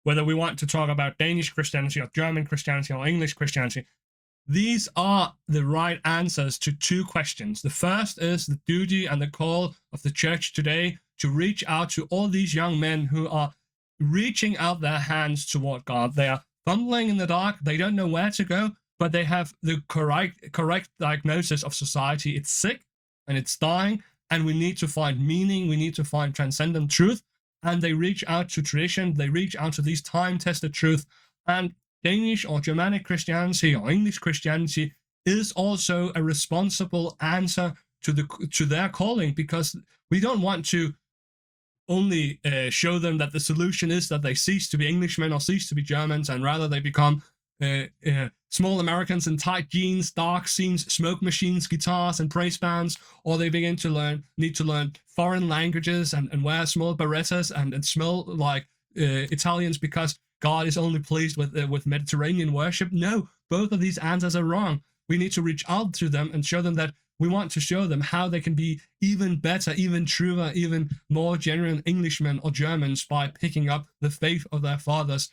whether we want to talk about Danish Christianity or German Christianity or English Christianity, these are the right answers to two questions. The first is the duty and the call of the church today to reach out to all these young men who are reaching out their hands toward God. They are fumbling in the dark. They don't know where to go, but they have the correct diagnosis of society. It's sick and it's dying, and we need to find meaning. We need to find transcendent truth. And they reach out to tradition. They reach out to these time-tested truth. And Danish or Germanic Christianity or English Christianity is also a responsible answer to their calling, because we don't want to only show them that the solution is that they cease to be Englishmen or cease to be Germans, and rather they become small Americans in tight jeans, dark scenes, smoke machines, guitars, and praise bands, or they begin to need to learn foreign languages and wear small Berettas and smell like Italians because God is only pleased with Mediterranean worship. No, both of these answers are wrong. We need to reach out to them and show them that we want to show them how they can be even better, even truer, even more genuine Englishmen or Germans by picking up the faith of their fathers.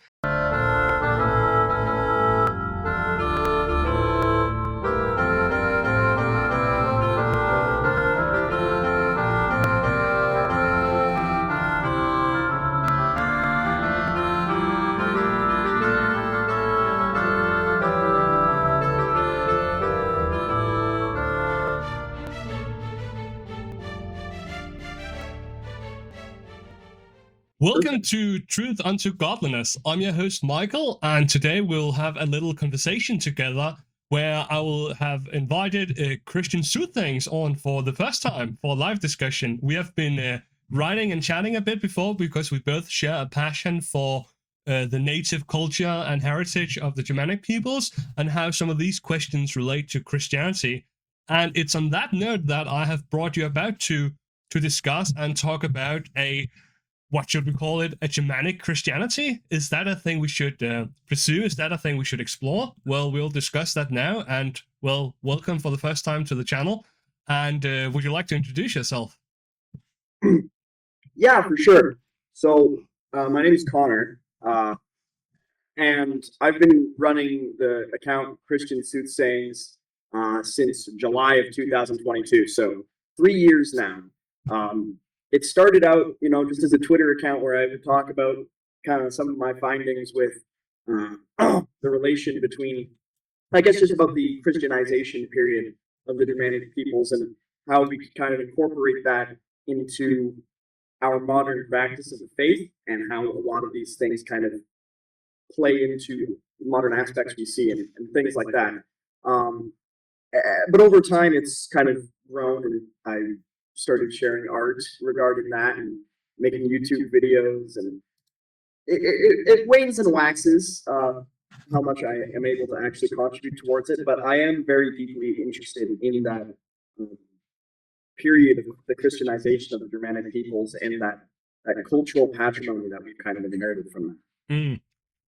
Welcome to Truth Unto Godliness. I'm your host, Michael, and today we'll have a little conversation together where I will have invited Christian Soothings on for the first time for a live discussion. We have been writing and chatting a bit before because we both share a passion for the native culture and heritage of the Germanic peoples and how some of these questions relate to Christianity. And it's on that note that I have brought you about to discuss and talk about what should we call it? A Germanic Christianity? Is that a thing we should pursue? Is that a thing we should explore? Well, we'll discuss that now. And, well, welcome for the first time to the channel. And would you like to introduce yourself? Yeah, for sure. So, my name is Connor. And I've been running the account Christian Soothsayings since July of 2022. So, 3 years now. It started out, just as a Twitter account where I would talk about kind of some of my findings with the relation between, I guess, just about the Christianization period of the Germanic peoples and how we could kind of incorporate that into our modern practice of the faith and how a lot of these things kind of play into modern aspects we see and things like that. But over time, it's kind of grown, and I started sharing art regarding that and making YouTube videos, and it wanes and waxes how much I am able to actually contribute towards it, but I am very deeply interested in that period of the Christianization of the Germanic peoples and that cultural patrimony that we've kind of inherited from them.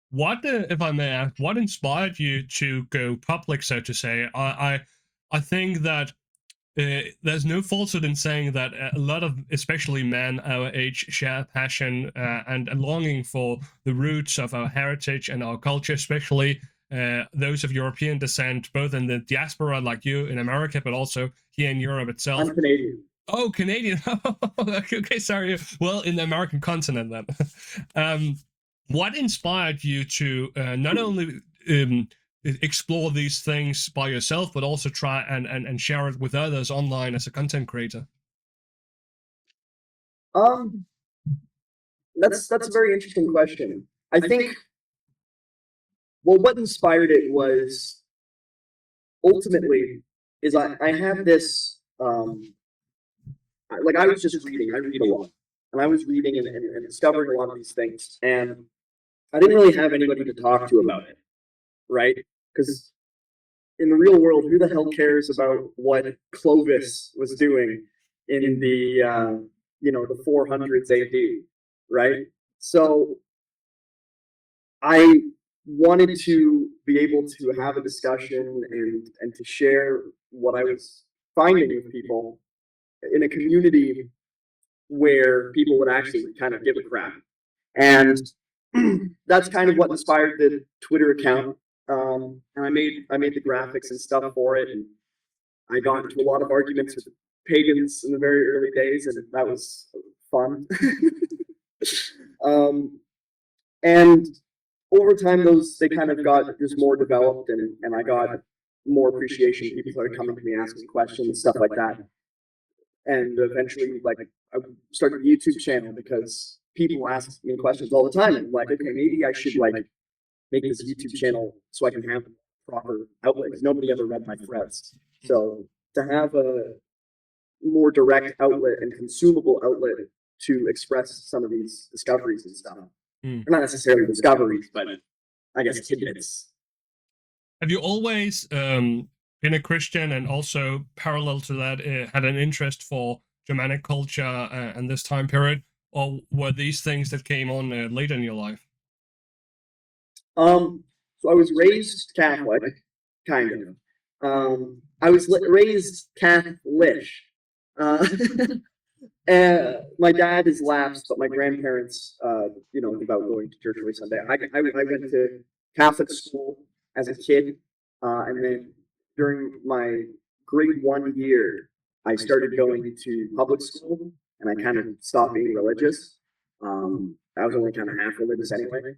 What, if I may ask, what inspired you to go public, so to say? I think that there's no falsehood in saying that a lot of, especially men our age, share a passion and a longing for the roots of our heritage and our culture, especially those of European descent, both in the diaspora like you in America, but also here in Europe itself. I'm Canadian. Oh, Canadian. Okay, sorry. Well, in the American continent then. What inspired you to not only explore these things by yourself, but also try and share it with others online as a content creator? That's a very interesting question. I think, well, what inspired it was ultimately is I had this, like I was just reading, I read a lot, and I was reading and discovering a lot of these things, and I didn't really have anybody to talk to about it, right? Because in the real world, who the hell cares about what Clovis was doing in the the 400s AD, right? So I wanted to be able to have a discussion and to share what I was finding with people in a community where people would actually kind of give a crap. And that's kind of what inspired the Twitter account. And I made the graphics and stuff for it, and I got into a lot of arguments with pagans in the very early days, and that was fun. And over time, they kind of got just more developed, and I got more appreciation. People started coming to me asking questions, stuff like that. And eventually, like, I started a YouTube channel because people ask me questions all the time. And I'm like, okay, maybe I should like make this YouTube channel so I can have proper outlets. Nobody ever read my threads. So to have a more direct outlet and consumable outlet to express some of these discoveries and stuff. Not necessarily discoveries, but I guess tidbits. Have you always been a Christian, and also parallel to that had an interest for Germanic culture and this time period, or were these things that came on later in your life? So I was raised Catholic, kind of. I was raised Catholic. My dad is lapsed, but my grandparents, devout going to church every Sunday. I went to Catholic school as a kid, and then during my grade 1 year, I started going to public school, and I kind of stopped being religious. I was only kind of half religious anyway.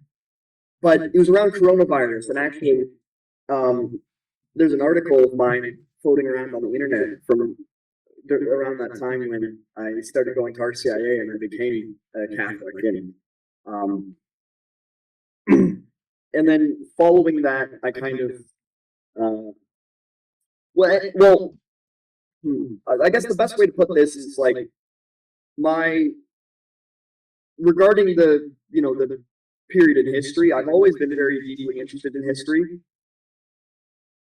But it was around coronavirus, and actually, there's an article of mine floating around on the internet from around that time when I started going to RCIA and I became a Catholic. And then following that, I kind of, I guess the best way to put this is like regarding the period in history, I've always been very deeply interested in history.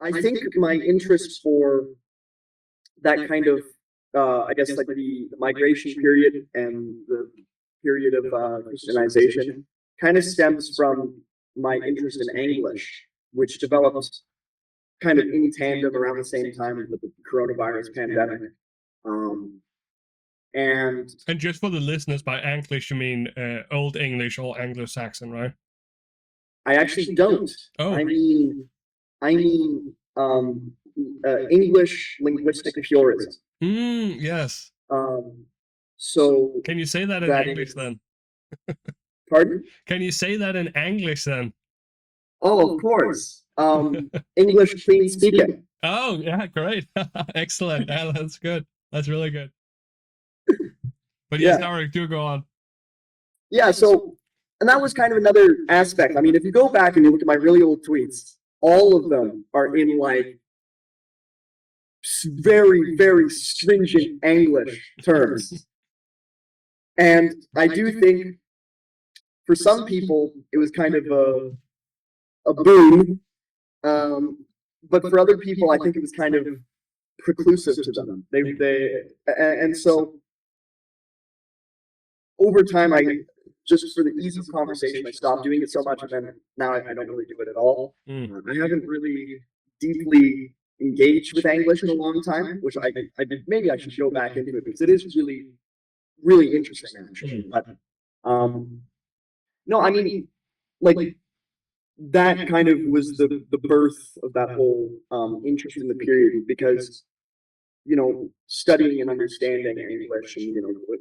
I think my interest for that kind of, I guess, like the migration period and the period of Christianization kind of stems from my interest in English, which developed kind of in tandem around the same time with the coronavirus pandemic. And just for the listeners, by English you mean Old English or Anglo-Saxon, right? I actually don't. Oh. I mean English linguistic purism. Yes. So can you say that in English then? Pardon? Can you say that in English then? Oh, of course. English clean speaking. Oh, yeah, great. Excellent. Yeah, that's good. That's really good. But yes, Eric, do go on. Yeah, so, and that was kind of another aspect. I mean, if you go back and you look at my really old tweets, all of them are in like very, very stringent English terms. And I do think for some people it was kind of a boon, but for other people I think it was kind of preclusive to them. And so over time, I just for the ease of conversation, I stopped doing it so much, and then now I don't really do it at all. I haven't really deeply engaged with English in a long time, which maybe I should go back into it because it is really, really interesting actually. But no, I mean, like that kind of was the birth of that whole interest in the period, because studying and understanding English and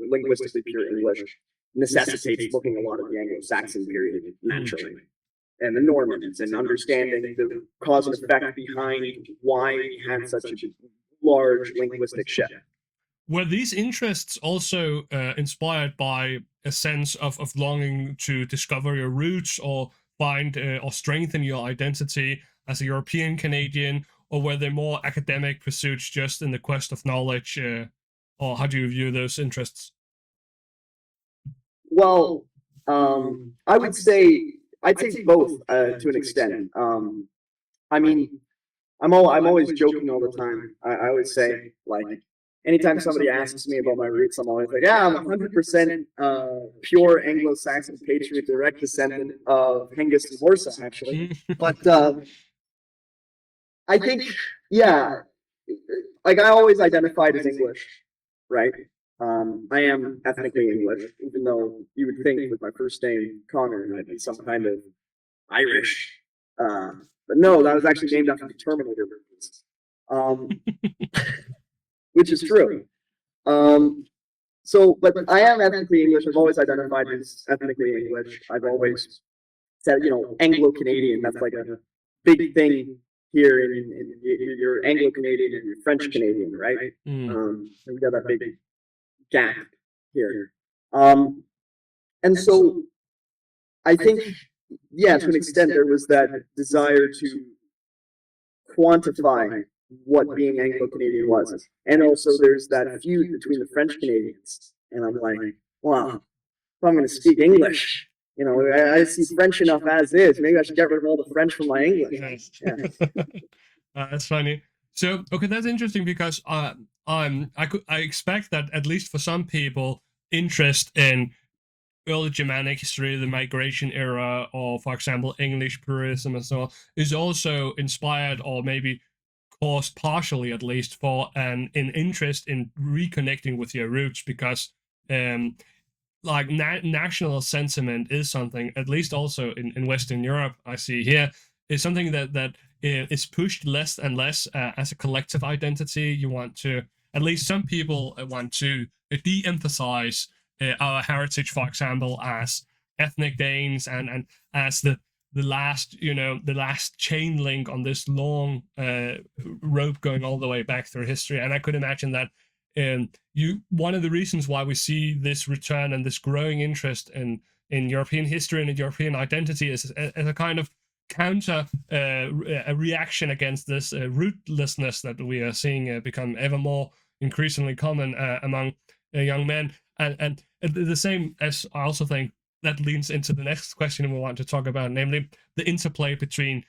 linguistically pure English necessitates looking a lot at the Anglo-Saxon period naturally, and the Normans, and understanding the cause and effect behind why we had such a large linguistic shift. Were these interests also inspired by a sense of longing to discover your roots, or find or strengthen your identity as a European Canadian, or were they more academic pursuits just in the quest of knowledge, or how do you view those interests? Well, I'd say both to an extent. I mean, I'm always joking all the time. I always say, like, anytime somebody asks me about my roots, I'm always like, yeah, I'm 100% pure Anglo-Saxon patriot, direct descendant of Hengist and Horsa, actually. But I think, yeah, like I always identified as English, right? I am ethnically English, even though you would think with my first name, Connor, I'd be some kind of Irish. But no, that was actually named after the Terminator movies, um, which is true. But I am ethnically English. I've always identified as ethnically English. I've always said, Anglo-Canadian. That's like a big thing here. You're Anglo-Canadian and you're French-Canadian, right? And we got that big gap here. And so I think, yeah, to an extent, there was that desire to quantify what being Anglo-Canadian was. And also there's that feud between the French Canadians. And I'm like, wow, if I'm going to speak English, I see French enough as is. Maybe I should get rid of all the French from my English. Nice. Yeah. That's funny. So, okay, that's interesting because I expect that at least for some people, interest in early Germanic history, the migration era, or for example, English purism and so on, is also inspired or maybe caused partially at least for an interest in reconnecting with your roots because like national sentiment is something, at least also in Western Europe, I see here, is something that is pushed less and less as a collective identity. You want to, at least some people want to de-emphasize our heritage, for example, as ethnic Danes and as the last chain link on this long rope going all the way back through history. And I could imagine that one of the reasons why we see this return and this growing interest in European history and in European identity is as a kind of counter a reaction against this rootlessness that we are seeing become ever more increasingly common among young men. And the same as I also think that leads into the next question we want to talk about, namely the interplay between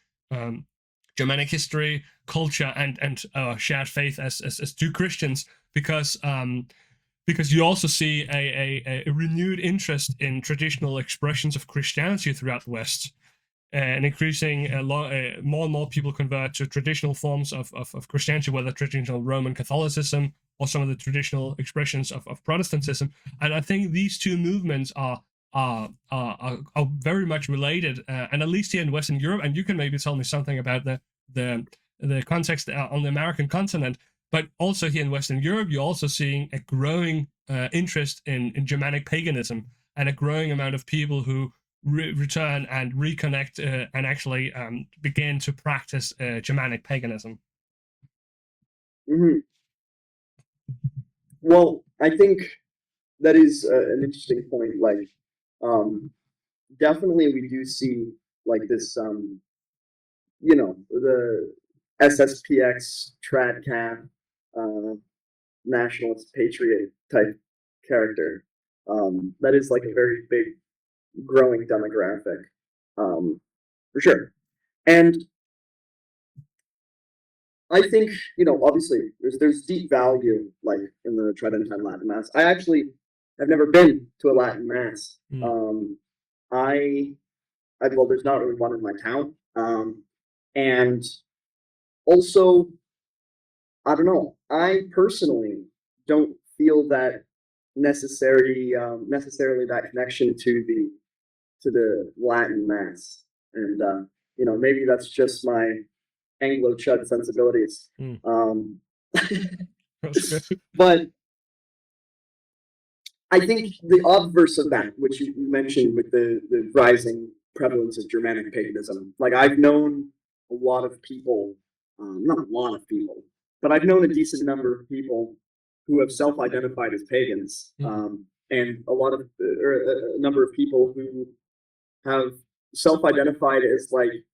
Germanic history, culture, and shared faith as two Christians, because you also see a renewed interest in traditional expressions of Christianity throughout the West, and increasing more and more people convert to traditional forms of Christianity, whether traditional Roman Catholicism or some of the traditional expressions of Protestantism. And I think these two movements are very much related, and at least here in Western Europe. And you can maybe tell me something about the context on the American continent, but also here in Western Europe, you're also seeing a growing interest in Germanic paganism and a growing amount of people who return and reconnect and actually begin to practice Germanic paganism. Mm-hmm. Well, I think that is an interesting point. Like, definitely we do see like this, the SSPX tradcap, nationalist patriot type character. That is like a very big growing demographic, for sure. And I think, obviously there's deep value like in the Tridentine Latin Mass. I actually have never been to a Latin Mass. Well, there's not really one in my town. And also, I don't know, I personally don't feel that necessarily that connection to the Latin Mass. And maybe that's just my Anglo Chud sensibilities. But I think the obverse of that, which you mentioned with the rising prevalence of Germanic paganism, like I've known a lot of people, not a lot of people, but I've known a decent number of people who have self-identified as pagans, and a number of people who have self-identified as like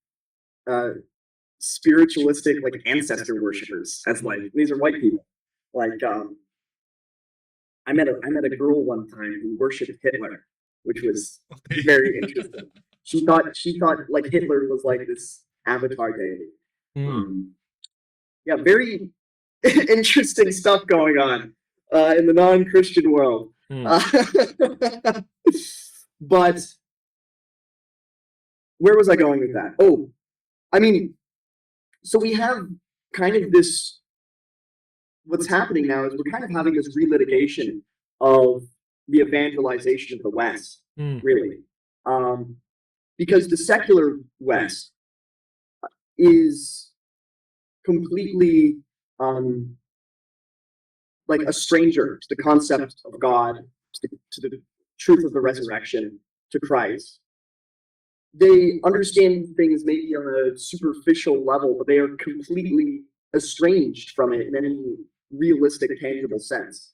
spiritualistic, like ancestor worshippers, as like these are white people. Like I met a girl one time who worshipped Hitler, which was very interesting. She thought like Hitler was like this avatar deity. Yeah, very interesting stuff going on in the non-Christian world. But where was I going with that? Oh, I mean, so we have kind of this. What's happening now is we're kind of having this relitigation of the evangelization of the West, really. Because the secular West is completely like a stranger to the concept of God, to the truth of the resurrection, to Christ. They understand things maybe on a superficial level, but they are completely estranged from it in any realistic, tangible sense.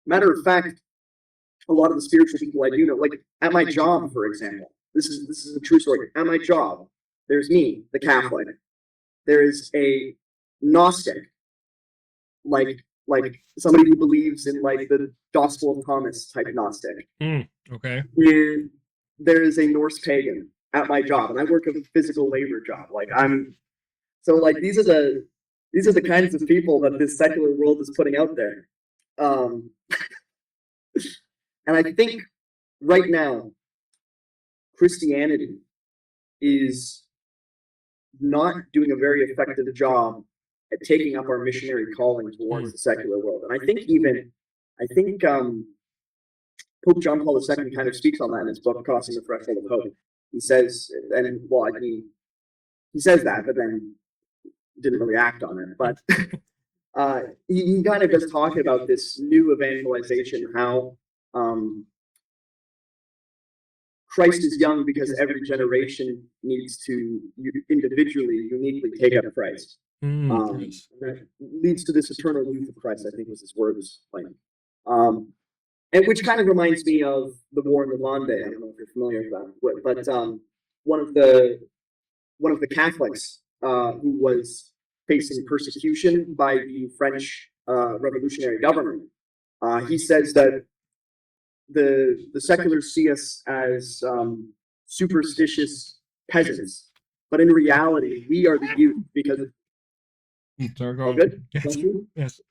Matter of fact, a lot of the spiritual people I do know, like at my job, for example, this is a true story. At my job, there's me, the Catholic. There is a Gnostic, like somebody who believes in like the Gospel of Thomas type Gnostic. Okay. And there is a Norse pagan at my job, and I work a physical labor job. Like these are the kinds of people that this secular world is putting out there. And I think right now, Christianity is not doing a very effective job at taking up our missionary calling towards the secular world. And I think Pope John Paul II kind of speaks on that in his book, Crossing the Threshold of Hope. He says, he says that, but then didn't really act on it. But he kind of does talk about this new evangelization, how Christ is young because every generation needs to individually, uniquely take up Christ. That leads to this eternal youth of Christ, I think was his words. And which kind of reminds me of the war in Levante. I don't know if you're familiar with that, but one of the Catholics who was facing persecution by the French revolutionary government, he says that the seculars see us as superstitious peasants, but in reality, we are the youth because. All good? Yes. Yes.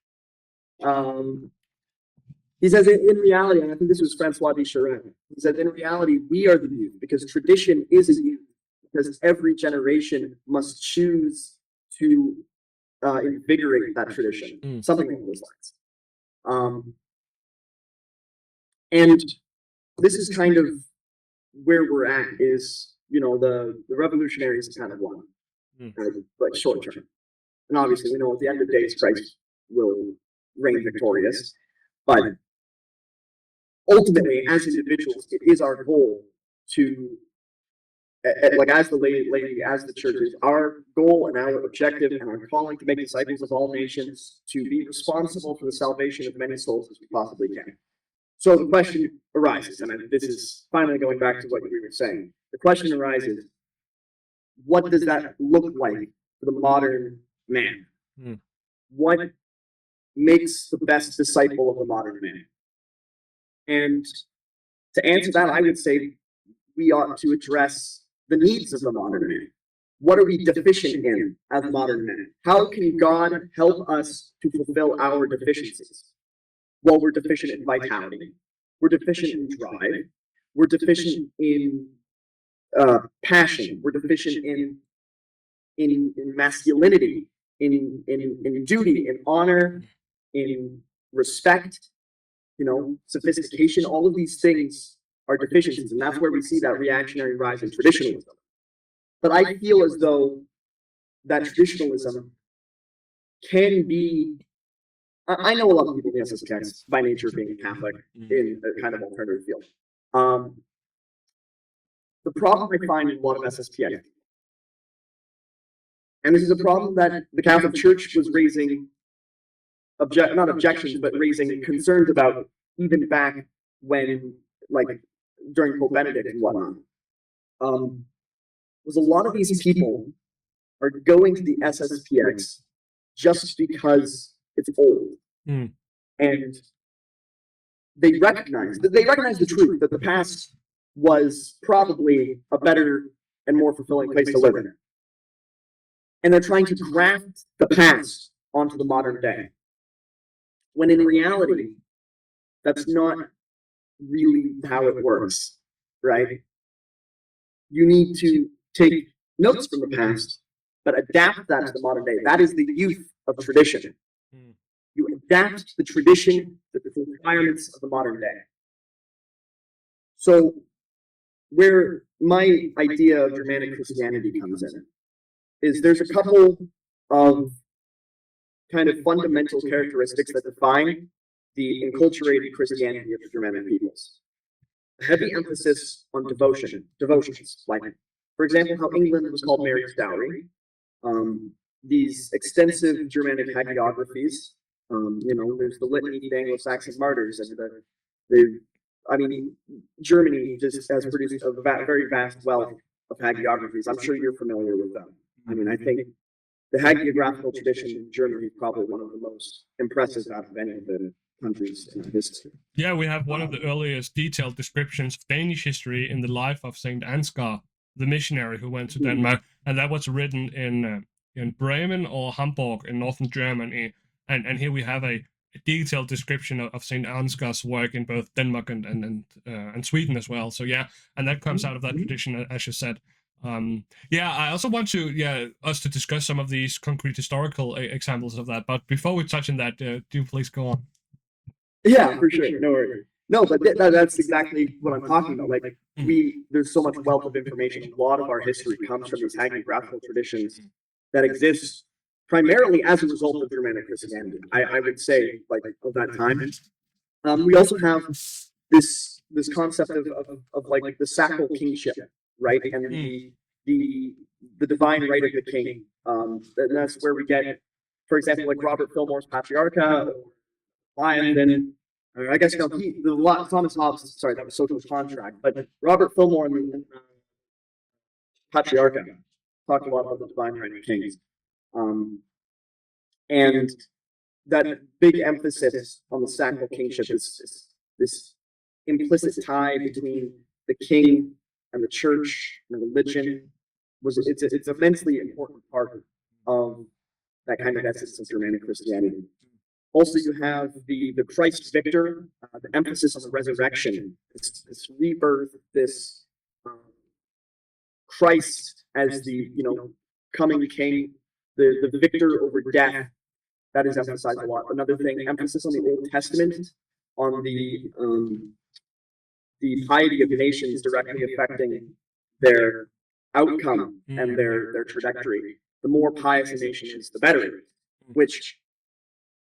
He says, in reality, and I think this was Francois de Charennes, he said, in reality, we are the youth because tradition is a youth, because every generation must choose to invigorate that tradition, something along those lines. And this is kind of where we're at, is, the revolutionaries kind of won, like short term. And obviously, we know at the end of days, Christ will reign victorious. But ultimately, as individuals, it is our goal to, like as the lady, as the church, is our goal and our objective and our calling to make disciples of all nations, to be responsible for the salvation of many souls as we possibly can. So the question arises, and this is finally going back to what we were saying. The question arises, what does that look like for the modern man? What makes the best disciple of the modern man? And to answer that, I would say we ought to address the needs of the modern man. What are we deficient in as modern men? How can God help us to fulfill our deficiencies? Well, we're deficient in vitality. We're deficient in drive. We're deficient in passion. We're deficient in masculinity, in duty, in honor, in respect, sophistication. All of these things are deficiencies, and that's where we see that reactionary rise in traditionalism. But I feel as though that traditionalism can be. I know a lot of people in the SSPX by nature of being Catholic in a kind of alternative field. The problem I find in a lot of SSPX, and this is a problem that the Catholic Church was raising, not objections, but raising concerns about even back when, like, during Pope Benedict and whatnot, was a lot of these people are going to the SSPX just because it's old. And they recognize the truth that the past was probably a better and more fulfilling place to live in. And they're trying to graft the past onto the modern day. When in reality, that's not really how it works, right? You need to take notes from the past, but adapt that to the modern day. That is the youth of tradition. you adapt the tradition to the requirements of the modern day. So where my idea of Germanic Christianity comes in is there's a couple of kind of fundamental characteristics that define the enculturated Christianity of the Germanic peoples. A heavy emphasis on devotions, like, for example, how England was called Mary's Dowry, these extensive Germanic hagiographies, there's the litany of the AngloSaxon martyrs, and Germany just has produced a very vast wealth of hagiographies. I'm sure you're familiar with them. I mean, I think the hagiographical tradition in Germany is probably one of the most impressive out of any of the countries in history. Yeah, we have one of the earliest detailed descriptions of Danish history in the life of Saint Ansgar, the missionary who went to Denmark, and that was written in Bremen or Hamburg in northern Germany. And here we have a detailed description of Saint Ansgar's work in both Denmark and Sweden as well. So yeah, and that comes out of that tradition, as you said. I also want us to discuss some of these concrete historical examples of that. But before we touch on that, do please go on. Yeah, for sure. No worries. No, but that's exactly what I'm talking about. Like, there's so much wealth of information. A lot of our history comes from these hagiographical traditions that exist primarily as a result of Germanic Christianity. I would say, like, of that time. We also have this concept of like the sacral kingship, right? And the divine right of the king. And that's where we get, for example, like Robert Fillmore's Patriarcha, Lyon, I guess Thomas Hobbes, sorry, that was Social Contract, but Robert Fillmore and Patriarcha talked a lot about the divine right of kings. And that big emphasis on the sacral kingship is this implicit tie between the king and the church and religion. It's an immensely important part of that kind of essence of Germanic Christianity. Also, you have the Christ victor, the emphasis on the resurrection, this rebirth, this Christ as the coming king, the victor over death. That is emphasized a lot. Another thing, emphasis on the Old Testament, on the piety of nations directly affecting their outcome and their trajectory. The more pious a nation is, the better, which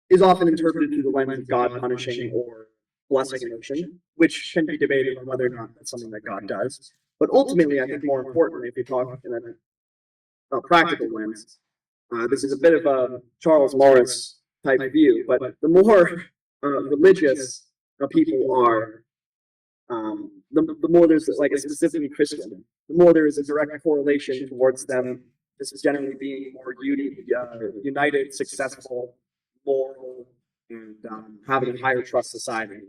is often interpreted through the lens of God punishing or blessing a nation, which can be debated on whether or not that's something that God does. But ultimately, I think more importantly, if you talk in a practical lens, this is a bit of a Charles Morris type view, but the more religious people are, the more there's like a specifically Christian, the more there is a direct correlation towards them. This is generally being more united, successful, moral, and having a higher trust society.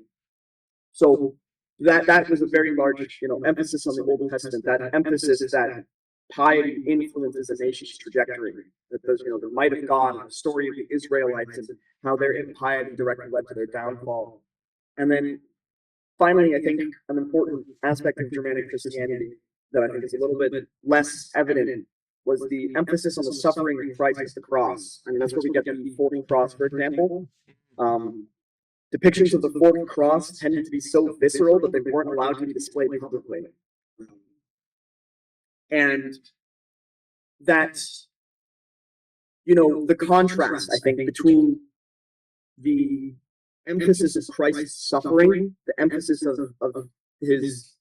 So that was a very large, emphasis on the Old Testament. That emphasis is that piety influences a nation's trajectory. That there's, the might of God, the story of the Israelites, and how their impiety directly led to their downfall. And then finally, I think an important aspect of Germanic Christianity that I think is a little bit less evident was the emphasis on the suffering of Christ at the cross. I mean, that's where we get the forked cross, for example. Depictions of the forked cross tended to be so visceral that they weren't allowed to be displayed publicly. And that, the contrast, I think, between the emphasis of Christ's suffering, the emphasis of his,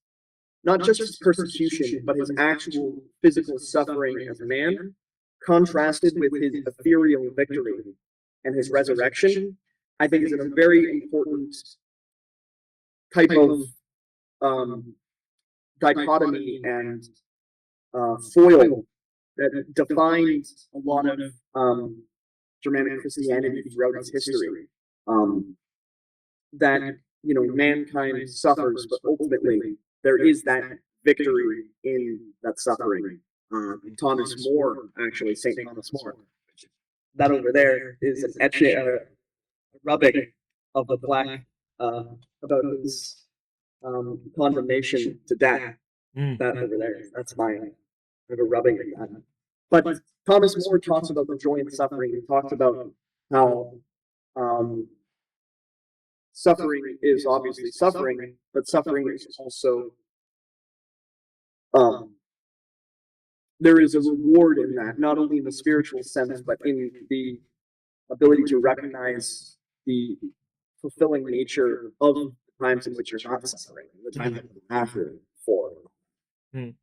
not just his persecution, but his actual physical suffering as a man, contrasted with his ethereal victory and his resurrection, I think is a very important type of dichotomy and foil that defines a lot of Germanic Christianity throughout its history. That mankind suffers, but ultimately there is that victory in that suffering. Thomas More, actually, Saint Thomas More. That over there is an etching, rubbing of the plaque about his condemnation to death. That over there, that's my I have a rubbing of that. But Thomas More talks about the joy and suffering. He talks about how um, suffering is obviously suffering, but suffering is also um, there is a reward in that, not only in the spiritual sense, but in the ability to recognize the fulfilling nature of the times in which you're not suffering, the time that you have for. Mm.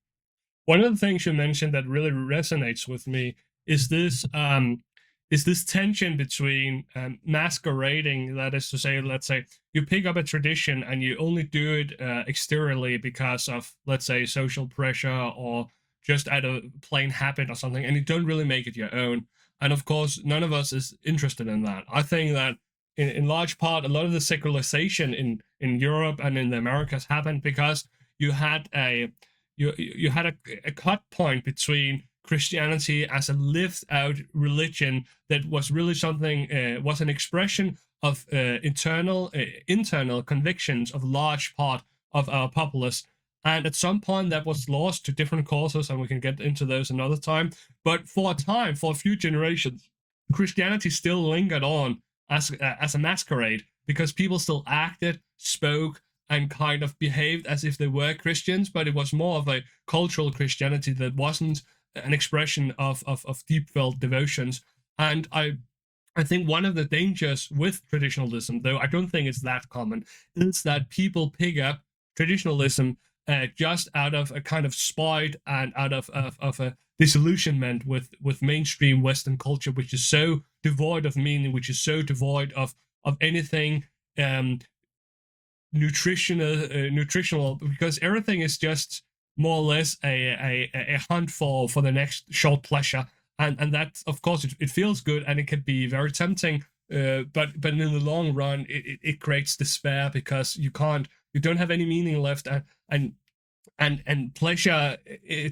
One of the things you mentioned that really resonates with me is this tension between masquerading. That is to say, let's say you pick up a tradition and you only do it exteriorly because of, let's say, social pressure or just out of plain habit or something, and you don't really make it your own. And of course, none of us is interested in that. I think that in large part, a lot of the secularization in Europe and in the Americas happened because you had you had a cut point between Christianity as a lived out religion that was really something was an expression of internal convictions of large part of our populace, and at some point that was lost to different causes, and we can get into those another time. But for a time, for a few generations, Christianity still lingered on as a masquerade because people still acted, spoke, and kind of behaved as if they were Christians, but it was more of a cultural Christianity that wasn't an expression of deep felt devotions. And I think one of the dangers with traditionalism, though I don't think it's that common, is that people pick up traditionalism just out of a kind of spite and out of a disillusionment with mainstream Western culture, which is so devoid of meaning, which is so devoid of anything um, nutritional, because everything is just more or less a hunt for the next short pleasure, and that of course it feels good and it can be very tempting, but in the long run it creates despair because you don't have any meaning left, and pleasure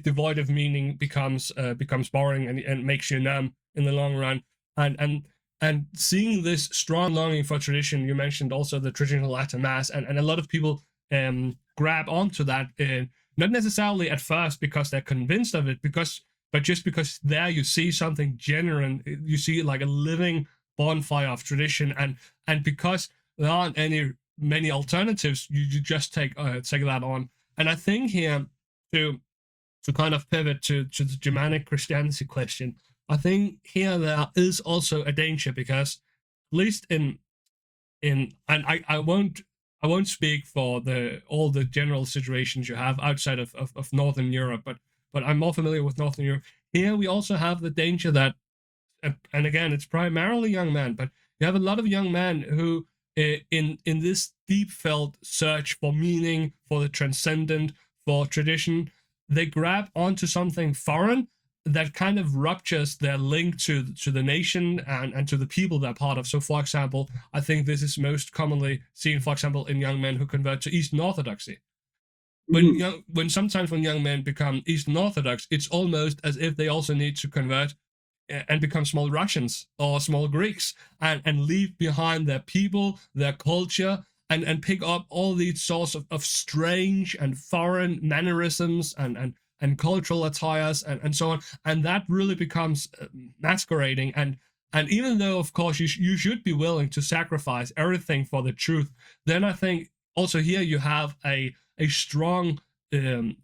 devoid of meaning becomes boring and makes you numb in the long run. And and seeing this strong longing for tradition, you mentioned also the traditional Latin Mass, and a lot of people grab onto that, not necessarily at first because they're convinced of it, but just because there you see something genuine, you see like a living bonfire of tradition, and because there aren't many alternatives, you just take that on. And I think here to kind of pivot to the Germanic Christianity question, I think here there is also a danger because, at least and I won't speak for all the general situations you have outside of Northern Europe, but I'm more familiar with Northern Europe. Here we also have the danger that, and again, it's primarily young men, but you have a lot of young men who, in this deep felt search for meaning, for the transcendent, for tradition, they grab onto something foreign that kind of ruptures their link to the nation and to the people they're part of. So, for example, I think this is most commonly seen, for example, in young men who convert to Eastern Orthodoxy. When young men become Eastern Orthodox, it's almost as if they also need to convert and become small Russians or small Greeks, and leave behind their people, their culture, and pick up all these sorts of strange and foreign mannerisms and cultural attires and so on. And that really becomes masquerading. And even though, of course, you should be willing to sacrifice everything for the truth, then I think also here you have a strong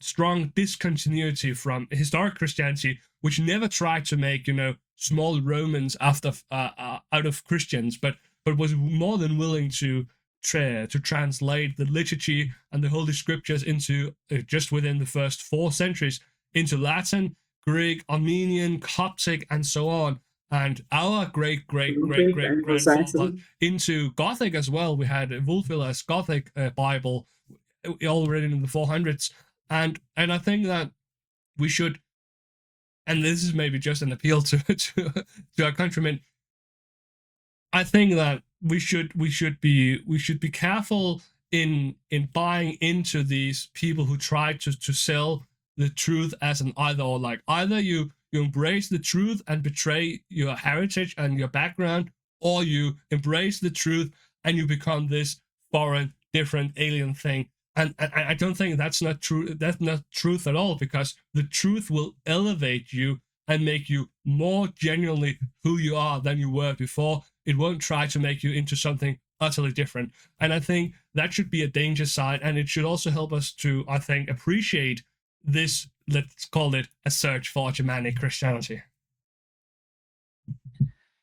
strong discontinuity from historic Christianity, which never tried to make small Romans after out of Christians, but was more than willing to translate the liturgy and the Holy Scriptures into just within the first 4 centuries into Latin, Greek, Armenian, Coptic, and so on. And our great grandfather into Gothic as well. We had Wulfila's Gothic Bible, all written in the 400s, and I think that we should, and this is maybe just an appeal to our countrymen. I think that we should be careful in buying into these people who try to sell the truth as an either or. Like, either you embrace the truth and betray your heritage and your background, or you embrace the truth and you become this foreign, different, alien thing. And I don't think that's not true. That's not truth at all, because the truth will elevate you and make you more genuinely who you are than you were before. It won't try to make you into something utterly different. And I think that should be a danger side, and it should also help us to, I think, appreciate this, let's call it a search for Germanic Christianity.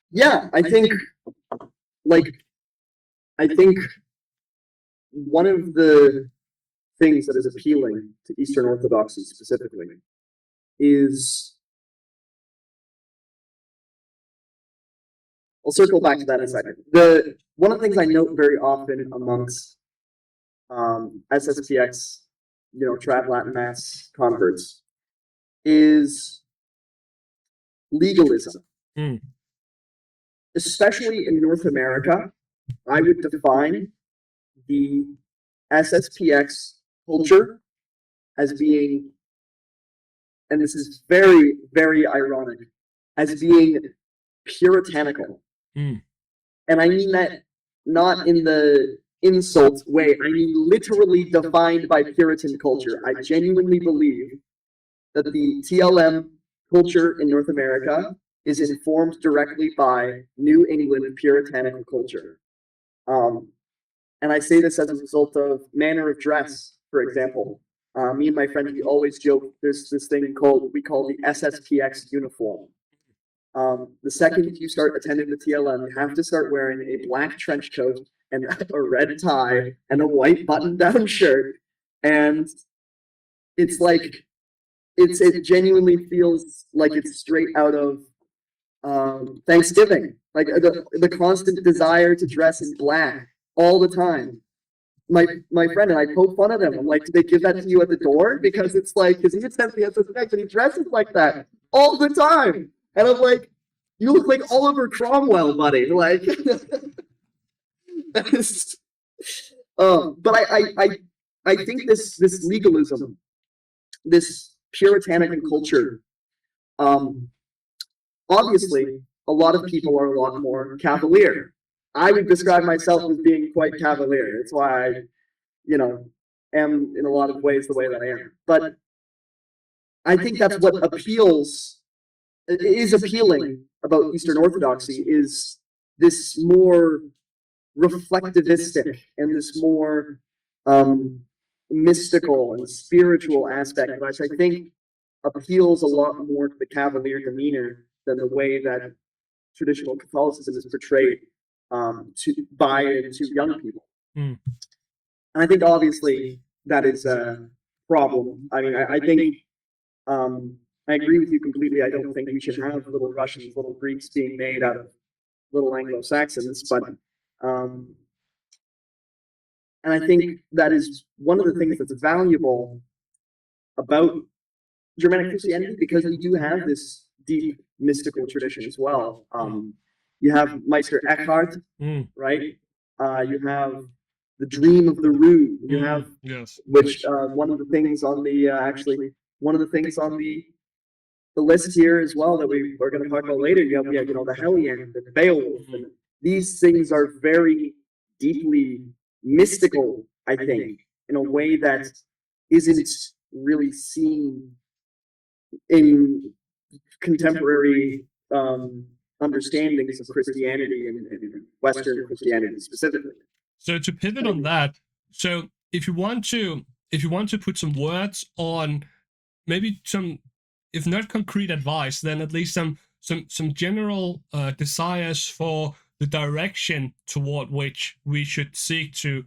Yeah, I think one of the things that is appealing to Eastern Orthodoxy specifically is, I'll circle back to that in a second. One of the things I note very often amongst SSPX, Trad Latin Mass converts, is legalism. Especially in North America, I would define the SSPX culture as being, and this is very, very ironic, as being puritanical. And I mean that not in the insult way, I mean literally defined by Puritan culture. I genuinely believe that the TLM culture in North America is informed directly by New England puritanical culture. And I say this as a result of manner of dress, for example. Me and my friend, we always joke, there's this thing we call the SSPX uniform. The second you start attending the TLM, you have to start wearing a black trench coat and a red tie and a white button-down shirt. And it's like, it genuinely feels like it's straight out of Thanksgiving. Like the constant desire to dress in black all the time. My friend and I poke fun at him. I'm like, did they give that to you at the door? Because it's like, because he attends the SSPX and he dresses like that all the time. And I'm like, you look like Oliver Cromwell, buddy. Like, but I think this legalism, this puritanical culture, obviously, a lot of people are a lot more cavalier. I would describe myself as being quite cavalier. That's why I, am in a lot of ways the way that I am. But I think that's what is appealing about Eastern Orthodoxy, is this more reflectivistic and this more mystical and spiritual aspect, which I think appeals a lot more to the cavalier demeanor than the way that traditional Catholicism is portrayed by and to young people. And I think obviously that is a problem. I mean, I think I agree with you completely. I don't think we should have little Russians, little Greeks being made out of little Anglo-Saxons, but and I think that is one of the things that's valuable about Germanic Christianity, because we do have this deep mystical tradition as well. You have Meister Eckhart, right? You have the Dream of the Rood. You have, which one of the things on the the list here as well that we are going to talk about later. You have, the Hellion, the Beowulf, and these things are very deeply mystical, I think, in a way that isn't really seen in contemporary understandings of Christianity and Western Christianity specifically. So to pivot on that, so if you want to put some words on maybe some, if not concrete advice, then at least some general desires for the direction toward which we should seek to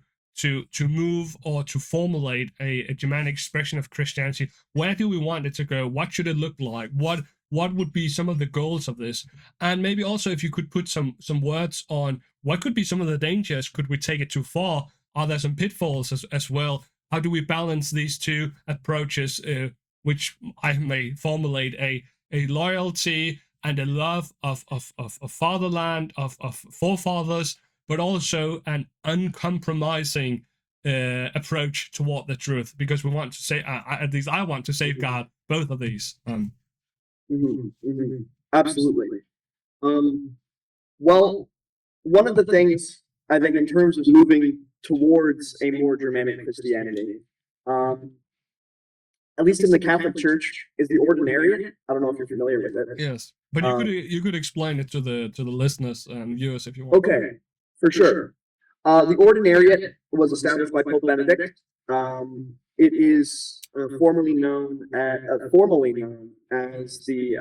move or to formulate a Germanic expression of Christianity. Where do we want it to go? What should it look like? What would be some of the goals of this? And maybe also if you could put some words on what could be some of the dangers. Could we take it too far? Are there some pitfalls as well? How do we balance these two approaches, which I may formulate a loyalty and a love of fatherland, of forefathers, but also an uncompromising approach toward the truth, because we want to say, at least I want to safeguard both of these. Absolutely. Well, one of the things I think in terms of moving towards a more Germanic Christianity, at least in the Catholic Church, is the Ordinariate. I don't know if you're familiar with it. Yes, but you could explain it to the listeners and viewers if you want. Okay, for sure. The Ordinariate was established by Pope Benedict. It is formally known as the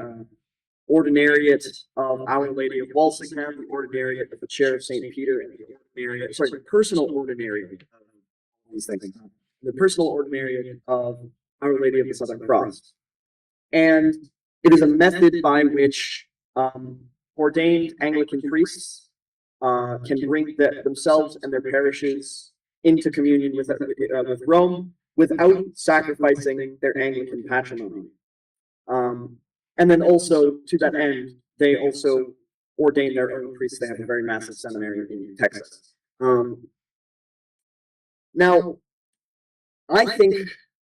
Ordinariate of Our Lady of Walsingham, the Ordinariate of the Chair of St. Peter, and the personal Ordinariate of these things. The personal Ordinariate of Our Lady of the Southern Cross. And it is a method by which ordained Anglican priests can bring themselves and their parishes into communion with Rome without sacrificing their Anglican patrimony. And then also, to that end, they also ordain their own priests. They have a very massive seminary in Texas. Now, I think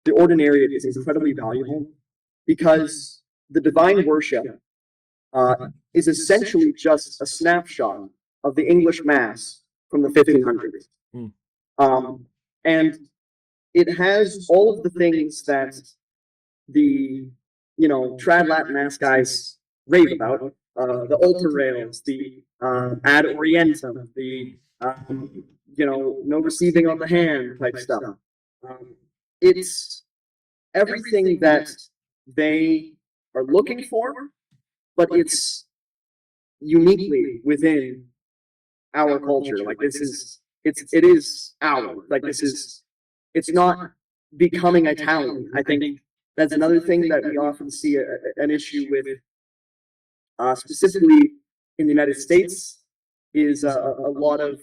the Ordinariate is incredibly valuable because the divine worship is essentially just a snapshot of the English Mass from the 1500s. And it has all of the things that the trad Latin Mass guys rave about, the altar rails, the ad orientem, the no receiving on the hand type stuff. It's everything that they are looking for, but it's uniquely within our culture. Like it is our, like it's not becoming Italian. I think that's another thing that we often see an issue with, specifically in the United States, is a lot of,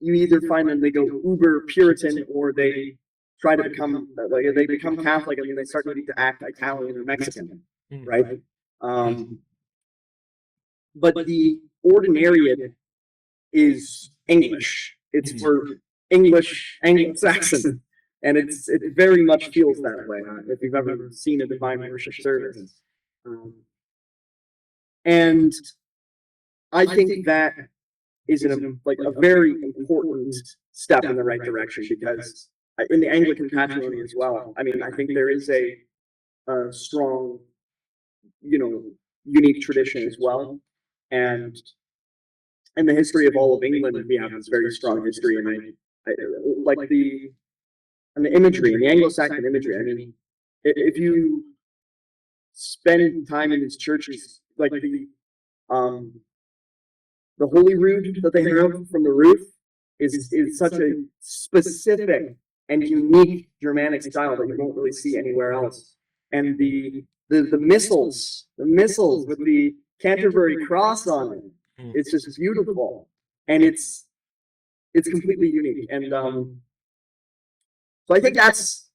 you either find them, they go uber Puritan, or they try to become, they become Catholic, and then they start needing to act Italian or Mexican, right? But the Ordinariate is English. It's for English, AngloSaxon, and it very much feels that way. If you've ever seen a divine worship service, and I think that is a very important step in the right direction, because in the Anglican patrimony as well, I mean, I think there is a strong, unique tradition as well, and in the history of all of England, we have this very strong history, and I like the imagery, and the Anglo-Saxon imagery. I mean, if you spend time in these churches, like the holy rood that they have from the roof is such a specific and unique Germanic style that you won't really see anywhere else. And the missals with the Canterbury cross on it, it's just beautiful, and it's completely unique. And so I think that's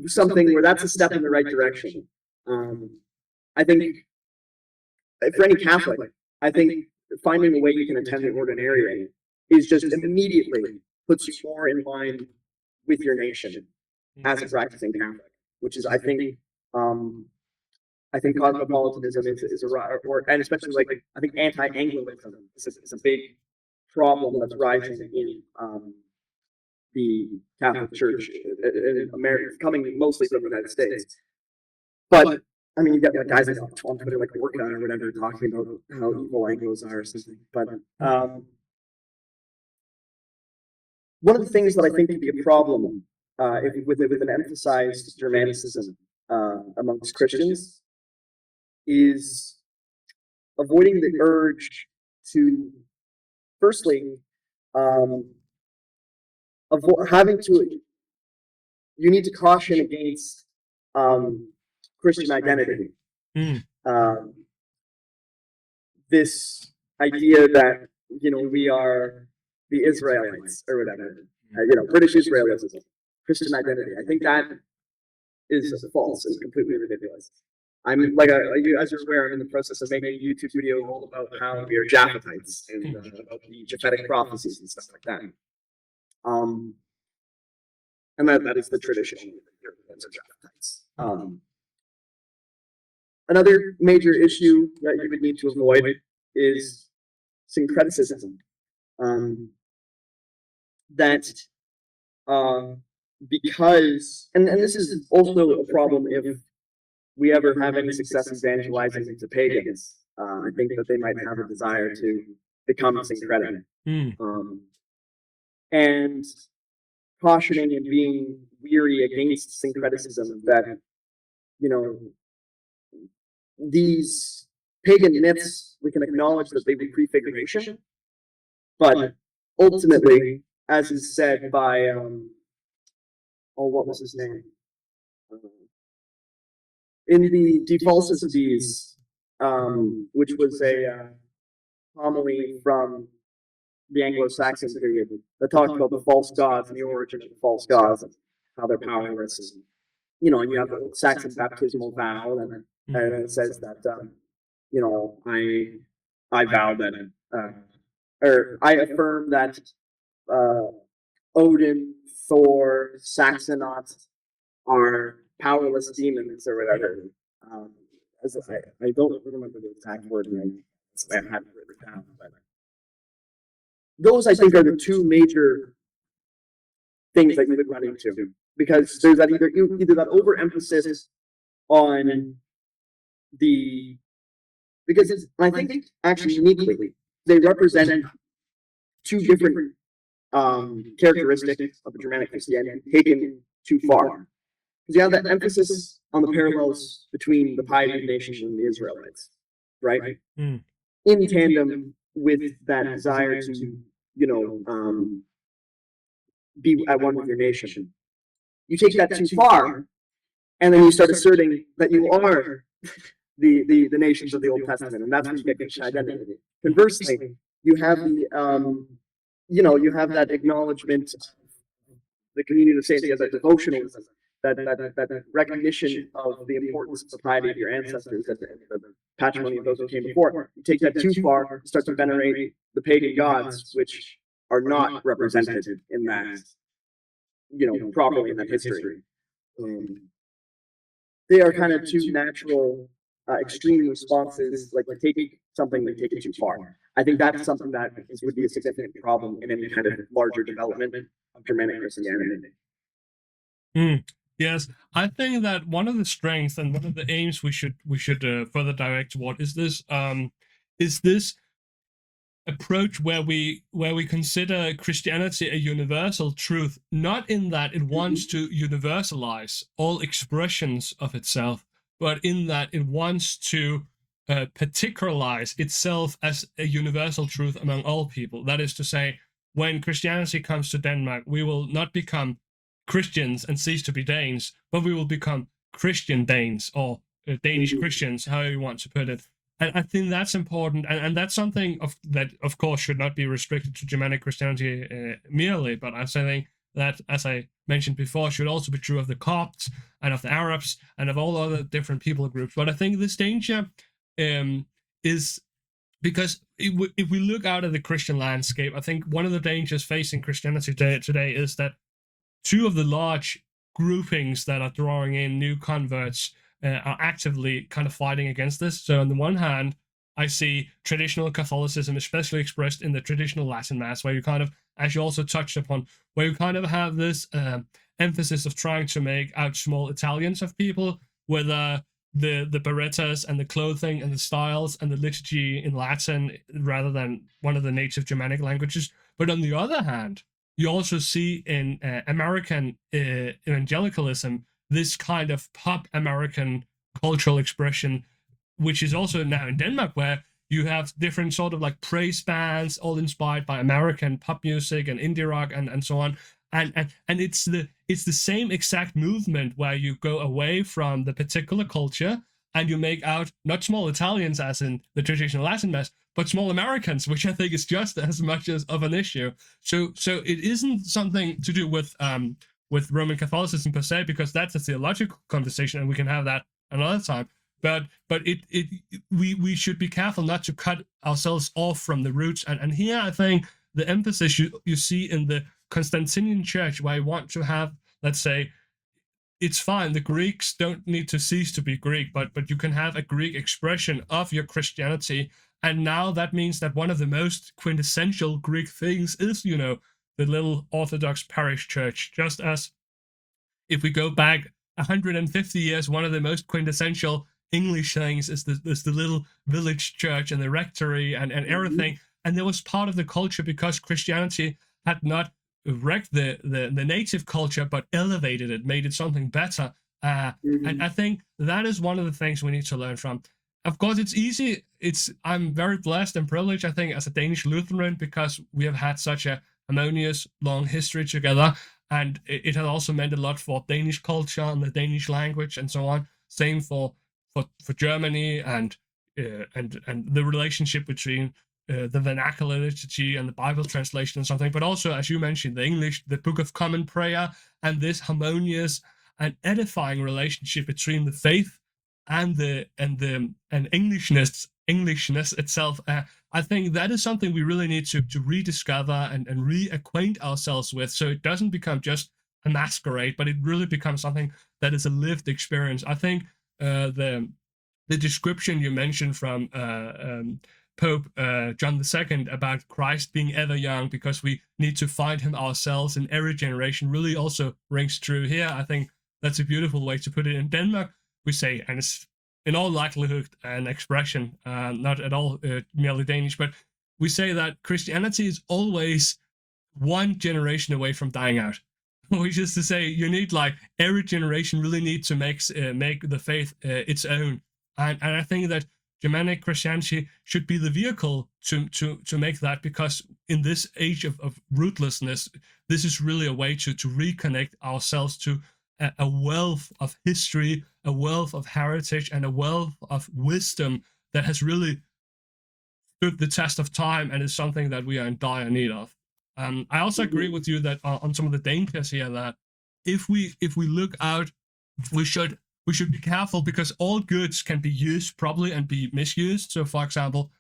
something where that's a step in the right direction. I think for any Catholic, I think finding a way you can attend the Ordinariate is just immediately puts you more in line with your nation as a practicing Catholic, which is, I think cosmopolitanism is and especially I think anti-Angloism is a big problem that's rising in the Catholic Church in America, coming mostly from the United States. But I mean, you got guys like on Twitter, like Orca or whatever, talking about how evil Anglos are or something. But one of the things that I think could be a problem with an emphasized Germanicism amongst Christians is avoiding the urge to, firstly, you need to caution against Christian identity. This idea that we are the Israelites or whatever, British Israelism, Christian identity. I think that is false and completely ridiculous. I'm as you're aware, I'm in the process of making a YouTube video all about how we are Japhetites and about the Japhetic prophecies and stuff like that. And that is the tradition of Japhetites. Another major issue that you would need to avoid is syncreticism. That because, and this is also a problem if we ever have any success evangelizing into pagans. I think that they might have a desire to become syncretic. And cautioning and being weary against syncretism that, you know, these pagan myths, we can acknowledge that they were prefiguration, but ultimately, as is said by, what was his name? In the De Falsis Dies, which was a homily from the Anglo-Saxon period that talked about the false gods and the origin of the false gods and how they're powerless. And, you know, and you have the Saxon baptismal vow, and it says that, you know, I vow that, or I affirm that Odin, Thor, Saxonaut are powerless demons or whatever. I don't remember the exact wording. I haven't written it down, but those I think are the two major things that you would run into, because there's that either that overemphasis on the, because it's, I think actually uniquely they represent two different characteristics of the Germanic Christianity taken too far. Because you have that emphasis on the parallels between the piety of nations and the Israelites, right? In tandem with that desire to, you know, be at one with your nation. You take that too far, and then you start asserting that you are the nations of the Old Testament, and that's where you get Christian identity. Conversely, you have the you know, you have that acknowledgement of the community of saints as a devotionalism, that recognition of the importance of the piety of your ancestors and the patrimony of those who came before. You take that too far, start to venerate the pagan gods, which are not represented in that, you know, properly in that history. They are kind of two natural extreme responses, like take something and take it too far. I think that's something that would be a significant problem in any kind of larger development of Germanic Christianity. Yes, I think that one of the strengths and one of the aims we should further direct toward is this approach where we consider Christianity a universal truth, not in that it wants to universalize all expressions of itself, but in that it wants to particularize itself as a universal truth among all people. That is to say, when Christianity comes to Denmark, we will not become Christians and cease to be Danes, but we will become Christian Danes or Danish Christians, however you want to put it. And I think that's important, and that's something that, of course, should not be restricted to Germanic Christianity merely, but I think that, as I mentioned before, should also be true of the Copts and of the Arabs and of all other different people groups. But I think this danger is because if we look out at the Christian landscape, I think one of the dangers facing Christianity today is that two of the large groupings that are drawing in new converts are actively kind of fighting against this. So on the one hand, I see traditional Catholicism, especially expressed in the traditional Latin Mass, where you kind of, as you also touched upon, where you kind of have this emphasis of trying to make out small Italians of people, with the berettas and the clothing and the styles and the liturgy in Latin rather than one of the native Germanic languages. But on the other hand, you also see in American evangelicalism this kind of pop American cultural expression, which is also now in Denmark, where you have different sort of like praise bands, all inspired by American pop music and indie rock and so on. And it's the same exact movement where you go away from the particular culture and you make out not small Italians as in the traditional Latin Mass, but small Americans, which I think is just as much as of an issue. So it isn't something to do with Roman Catholicism per se, because that's a theological conversation, and we can have that another time. But we should be careful not to cut ourselves off from the roots. And here I think the emphasis you see in the Constantinian Church, where I want to have, let's say, it's fine, the Greeks don't need to cease to be Greek, but you can have a Greek expression of your Christianity. And now that means that one of the most quintessential Greek things is, you know, the little Orthodox parish church, just as if we go back 150 years, one of the most quintessential English things is the little village church and the rectory and everything. And there was part of the culture because Christianity had not wrecked the native culture, but elevated it, made it something better. And I think that is one of the things we need to learn from. Of course, it's easy. I'm very blessed and privileged, I think, as a Danish Lutheran, because we have had such a harmonious, long history together. And it has also meant a lot for Danish culture and the Danish language and so on. Same for Germany and the relationship between the vernacular liturgy and the Bible translation and something. But also, as you mentioned, the English, the Book of Common Prayer, and this harmonious and edifying relationship between the faith and Englishness itself. I think that is something we really need to rediscover and reacquaint ourselves with, so it doesn't become just a masquerade, but it really becomes something that is a lived experience. I think the description you mentioned from Pope John II about Christ being ever young because we need to find him ourselves in every generation really also rings true here. I think that's a beautiful way to put it. In Denmark, we say, and it's in all likelihood an expression, not at all merely Danish, but we say that Christianity is always one generation away from dying out. Which is to say, you need like every generation really needs to make the faith its own, and I think that Germanic Christianity should be the vehicle to make that, because in this age of rootlessness, this is really a way to reconnect ourselves to a wealth of history, a wealth of heritage, and a wealth of wisdom that has really stood the test of time and is something that we are in dire need of. I also agree with you that on some of the dangers here, that if we look out, we should be careful, because all goods can be used properly and be misused. So, for example,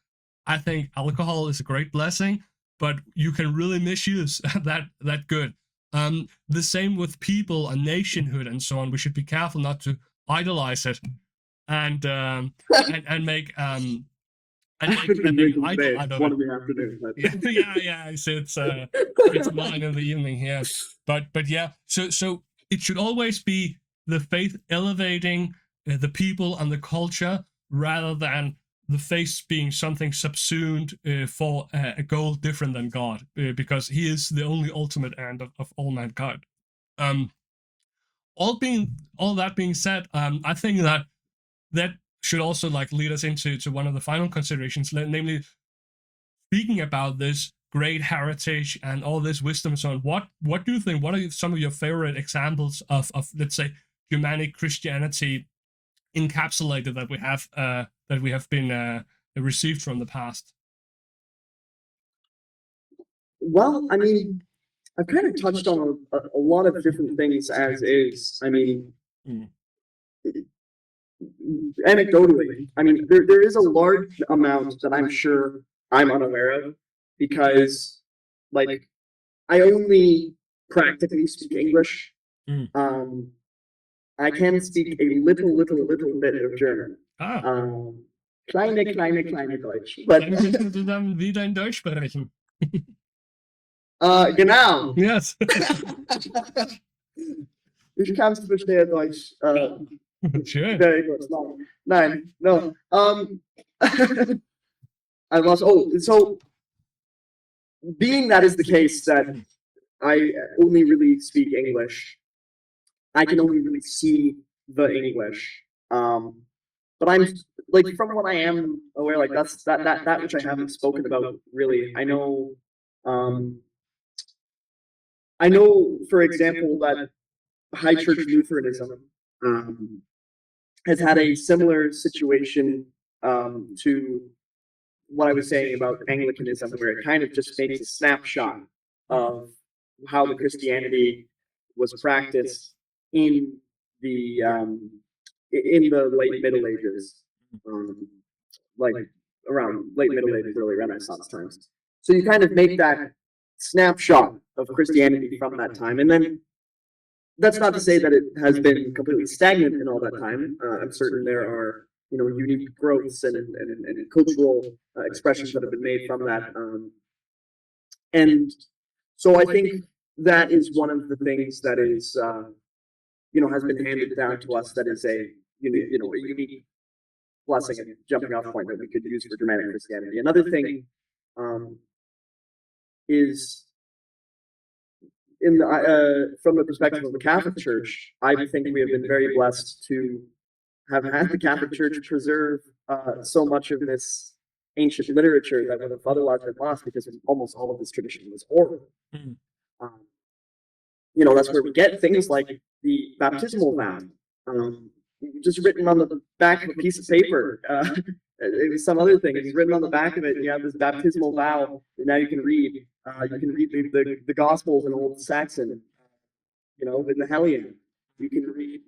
I think alcohol is a great blessing, but you can really misuse that good. The same with people and nationhood and so on. We should be careful not to idolize it and make make idol out of one it. in the afternoon. Yeah. So it's 9 in the evening here, but yeah. So it should always be the faith elevating the people and the culture, rather than the faith being something subsumed for a goal different than God, because He is the only ultimate end of all mankind. Um, all that being said, I think that should also like lead us into one of the final considerations, namely speaking about this great heritage and all this wisdom and so on. What do you think? What are some of your favorite examples of let's say Germanic Christianity encapsulated that we have been received from the past? Well, I mean, I've kind of touched on a lot of different things as is. I mean, anecdotally, I mean, there is a large amount that I'm sure I'm unaware of, because, like, I only practically speak English. I can speak a little bit of German. Kleine Deutsch. But Dann müssen wir dann wieder in Deutsch sprechen. genau. Yes. Ich kann es verstehen, Deutsch. Schön. Very good. Nein, no. I was so being that is the case, that I only really speak English, I can only really see the English. But I'm like, from what I am aware, like that's that which I haven't spoken about really. I know, for example, that High Church Lutheranism has had a similar situation to what I was saying about Anglicanism, where it kind of just makes a snapshot of how the Christianity was practiced in the late Middle Ages, like around late Middle Ages, early Renaissance times. So you kind of make that snapshot of Christianity from that time, and then that's not to say that it has been completely stagnant in all that time. I'm certain there are unique growths and cultural expressions that have been made from that, and so I think that is one of the things that is has been handed down to us that is a a unique blessing and jumping off point that we could use for Germanic Christianity. Another thing is in the from the perspective of the Catholic Church, I think we have been very blessed to have had the Catholic Church preserve so much of this ancient literature that would have otherwise been lost because almost all of this tradition was oral. Mm. That's where we get things like the baptismal vow, just written on the back of a piece of paper. It was some other thing. It's written on the back of it. You have this baptismal vow that now you can read. You can read the Gospels in Old Saxon, in the Hellion. You can read,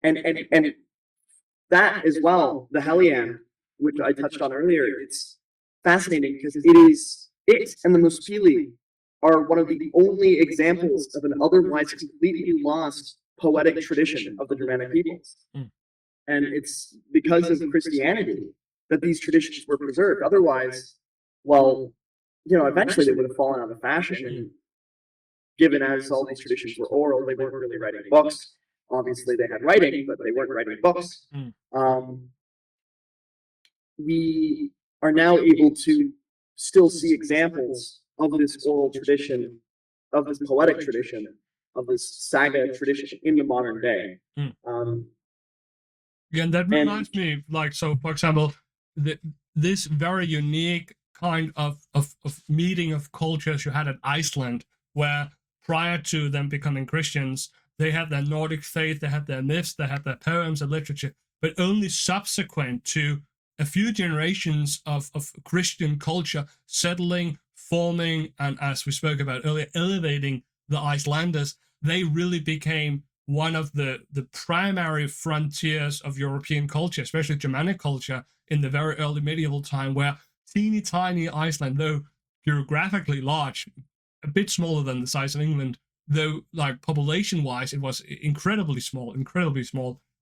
and that as well, the Hellion, which I touched on earlier. It's fascinating because it and the Muspili are one of the only examples of an otherwise completely lost poetic tradition of the Germanic peoples. Mm. And it's because of Christianity that these traditions were preserved. Otherwise, eventually they would have fallen out of fashion. And given as all these traditions were oral, they weren't really writing books. Obviously, they had writing, but they weren't writing books. Mm. We are now able to still see examples of this oral tradition, of this poetic tradition, of this saga tradition in the modern day. Yeah, and that reminds me, for example, this very unique kind of meeting of cultures you had at Iceland, where prior to them becoming Christians, they had their Nordic faith, they had their myths, they had their poems and literature, but only subsequent to a few generations of Christian culture settling, forming, and as we spoke about earlier, elevating the Icelanders, they really became one of the primary frontiers of European culture, especially Germanic culture, in the very early medieval time, where teeny tiny Iceland, though geographically large, a bit smaller than the size of England, though population-wise it was incredibly small,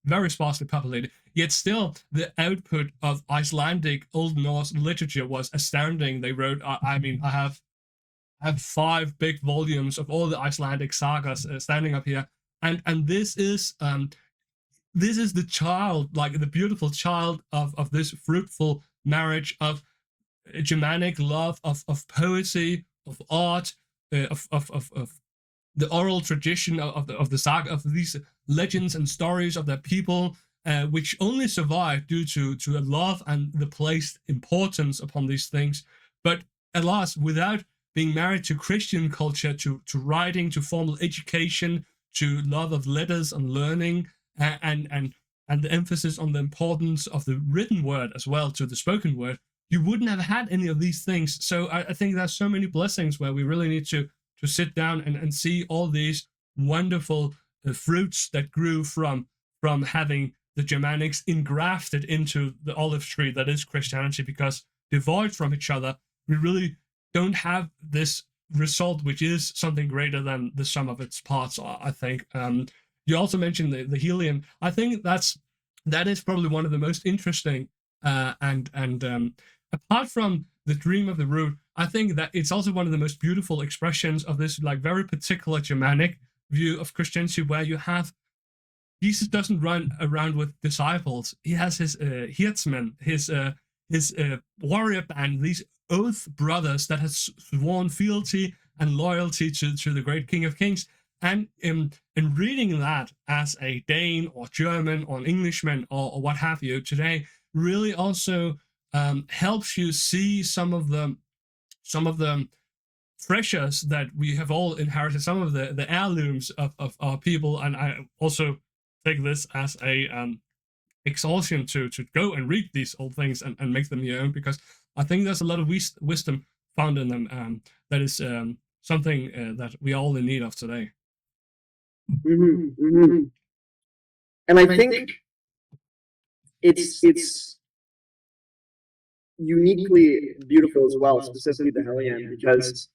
very sparsely populated, yet still the output of Icelandic Old Norse literature was astounding. They wrote, I have 5 big volumes of all the Icelandic sagas standing up here, and this is the child, the beautiful child of this fruitful marriage of Germanic love of poesy, of art, of the oral tradition of the saga, of these legends and stories of their people, which only survived due to a love and the placed importance upon these things. But alas, without being married to Christian culture, to writing, to formal education, to love of letters and learning, and the emphasis on the importance of the written word as well to the spoken word, you wouldn't have had any of these things. So I think there's so many blessings where we really need to sit down and see all these wonderful fruits that grew from having the Germanics engrafted into the olive tree that is Christianity, because devoid from each other, we really don't have this result, which is something greater than the sum of its parts, I think. You also mentioned the Helium. I think that is probably one of the most interesting and apart from the dream of the root, I think that it's also one of the most beautiful expressions of this very particular Germanic view of Christianity, where you have Jesus doesn't run around with disciples. He has his herdsmen, his warrior band, these oath brothers that has sworn fealty and loyalty to the great King of Kings. And in reading that as a Dane or German or an Englishman or what have you today, really also helps you see some of the treasures that we have all inherited, some of the heirlooms of our people. And I also take this as a exhaustion to go and read these old things and make them your own, because I think there's a lot of wisdom found in them that is something that we are all in need of today. Mm-hmm, mm-hmm. And I think it's uniquely beautiful as well, specifically the Hellion, because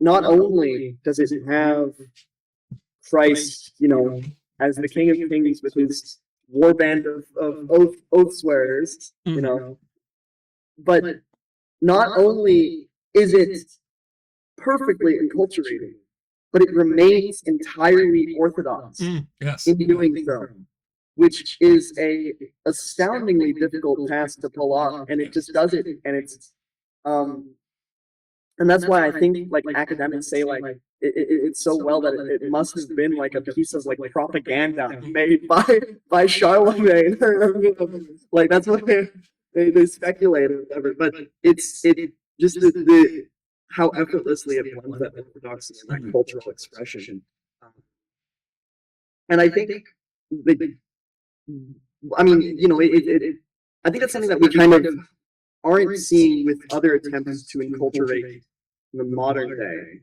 not only does it have Christ, as the King of Kings with his war band of oath swearers, but not only is it perfectly enculturated, but it remains entirely orthodox Yes. in doing so, which is a astoundingly difficult task to pull off, and it just does it, and it's and that's why I think like academics say like it's so well that it must have been like a piece of like propaganda made by Charlemagne. Like that's what they speculate or whatever. But it's just the how effortlessly it blends that orthodoxy and that cultural expression. And I think I mean, you know, I think that's something that we kind of aren't seeing with other attempts to enculturate the modern day.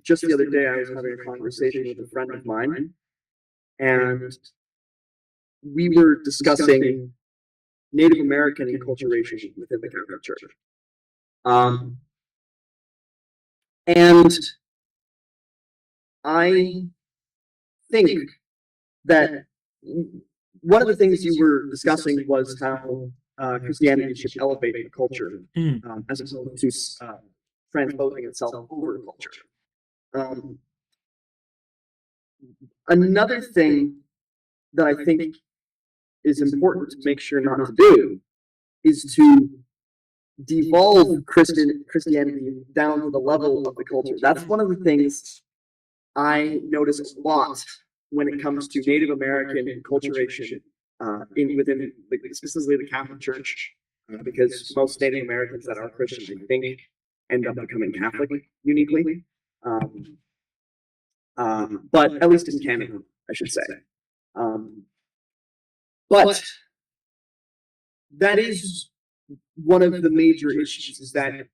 Just the other day, I was having a conversation with a friend of mine, and we were discussing Native American enculturation within the Catholic Church. And I think that one of the things you were discussing was how Christianity should elevate the culture as opposed to transposing itself over culture. Another thing that I think is important to make sure not to do is to devolve Christianity down to the level of the culture. That's one of the things I notice a lot when it comes to Native American enculturation within specifically the Catholic Church, because most Native Americans that are Christian, I think, end up becoming Catholic uniquely. But at least in Canada, I should say. But that is one of the major issues, is that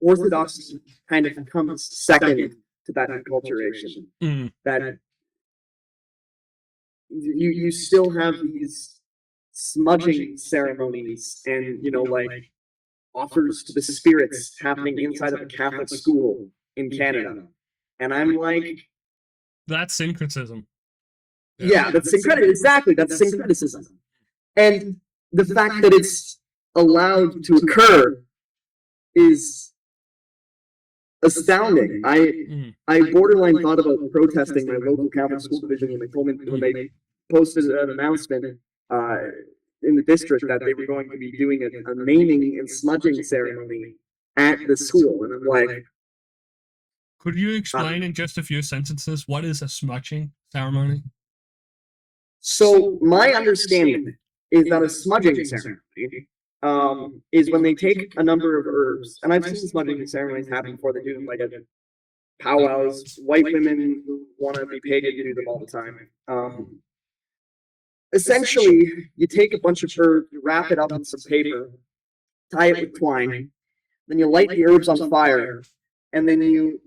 Orthodoxy kind of comes second to that enculturation. That you still have these smudging ceremonies and, you know, like offers to the spirits happening inside of a Catholic school in Canada. And I'm like, that's syncretism. Yeah, that's syncretism. Exactly, that's syncretism. And the fact that it's allowed to occur is astounding. I borderline thought about protesting my local Catholic school division when they posted an announcement in the district that they were going to be doing a naming and smudging ceremony at the school, and I'm like, could you explain in just a few sentences what is a smudging ceremony? So my understanding is that a smudging ceremony is when they take a number of herbs, and I've seen smudging ceremonies happen before. They do like a powwows. White women who want to be pagan do them all the time. Essentially, you take a bunch of herbs, you wrap it up in some paper, tie it with twine, then you light the herbs on fire, and then you,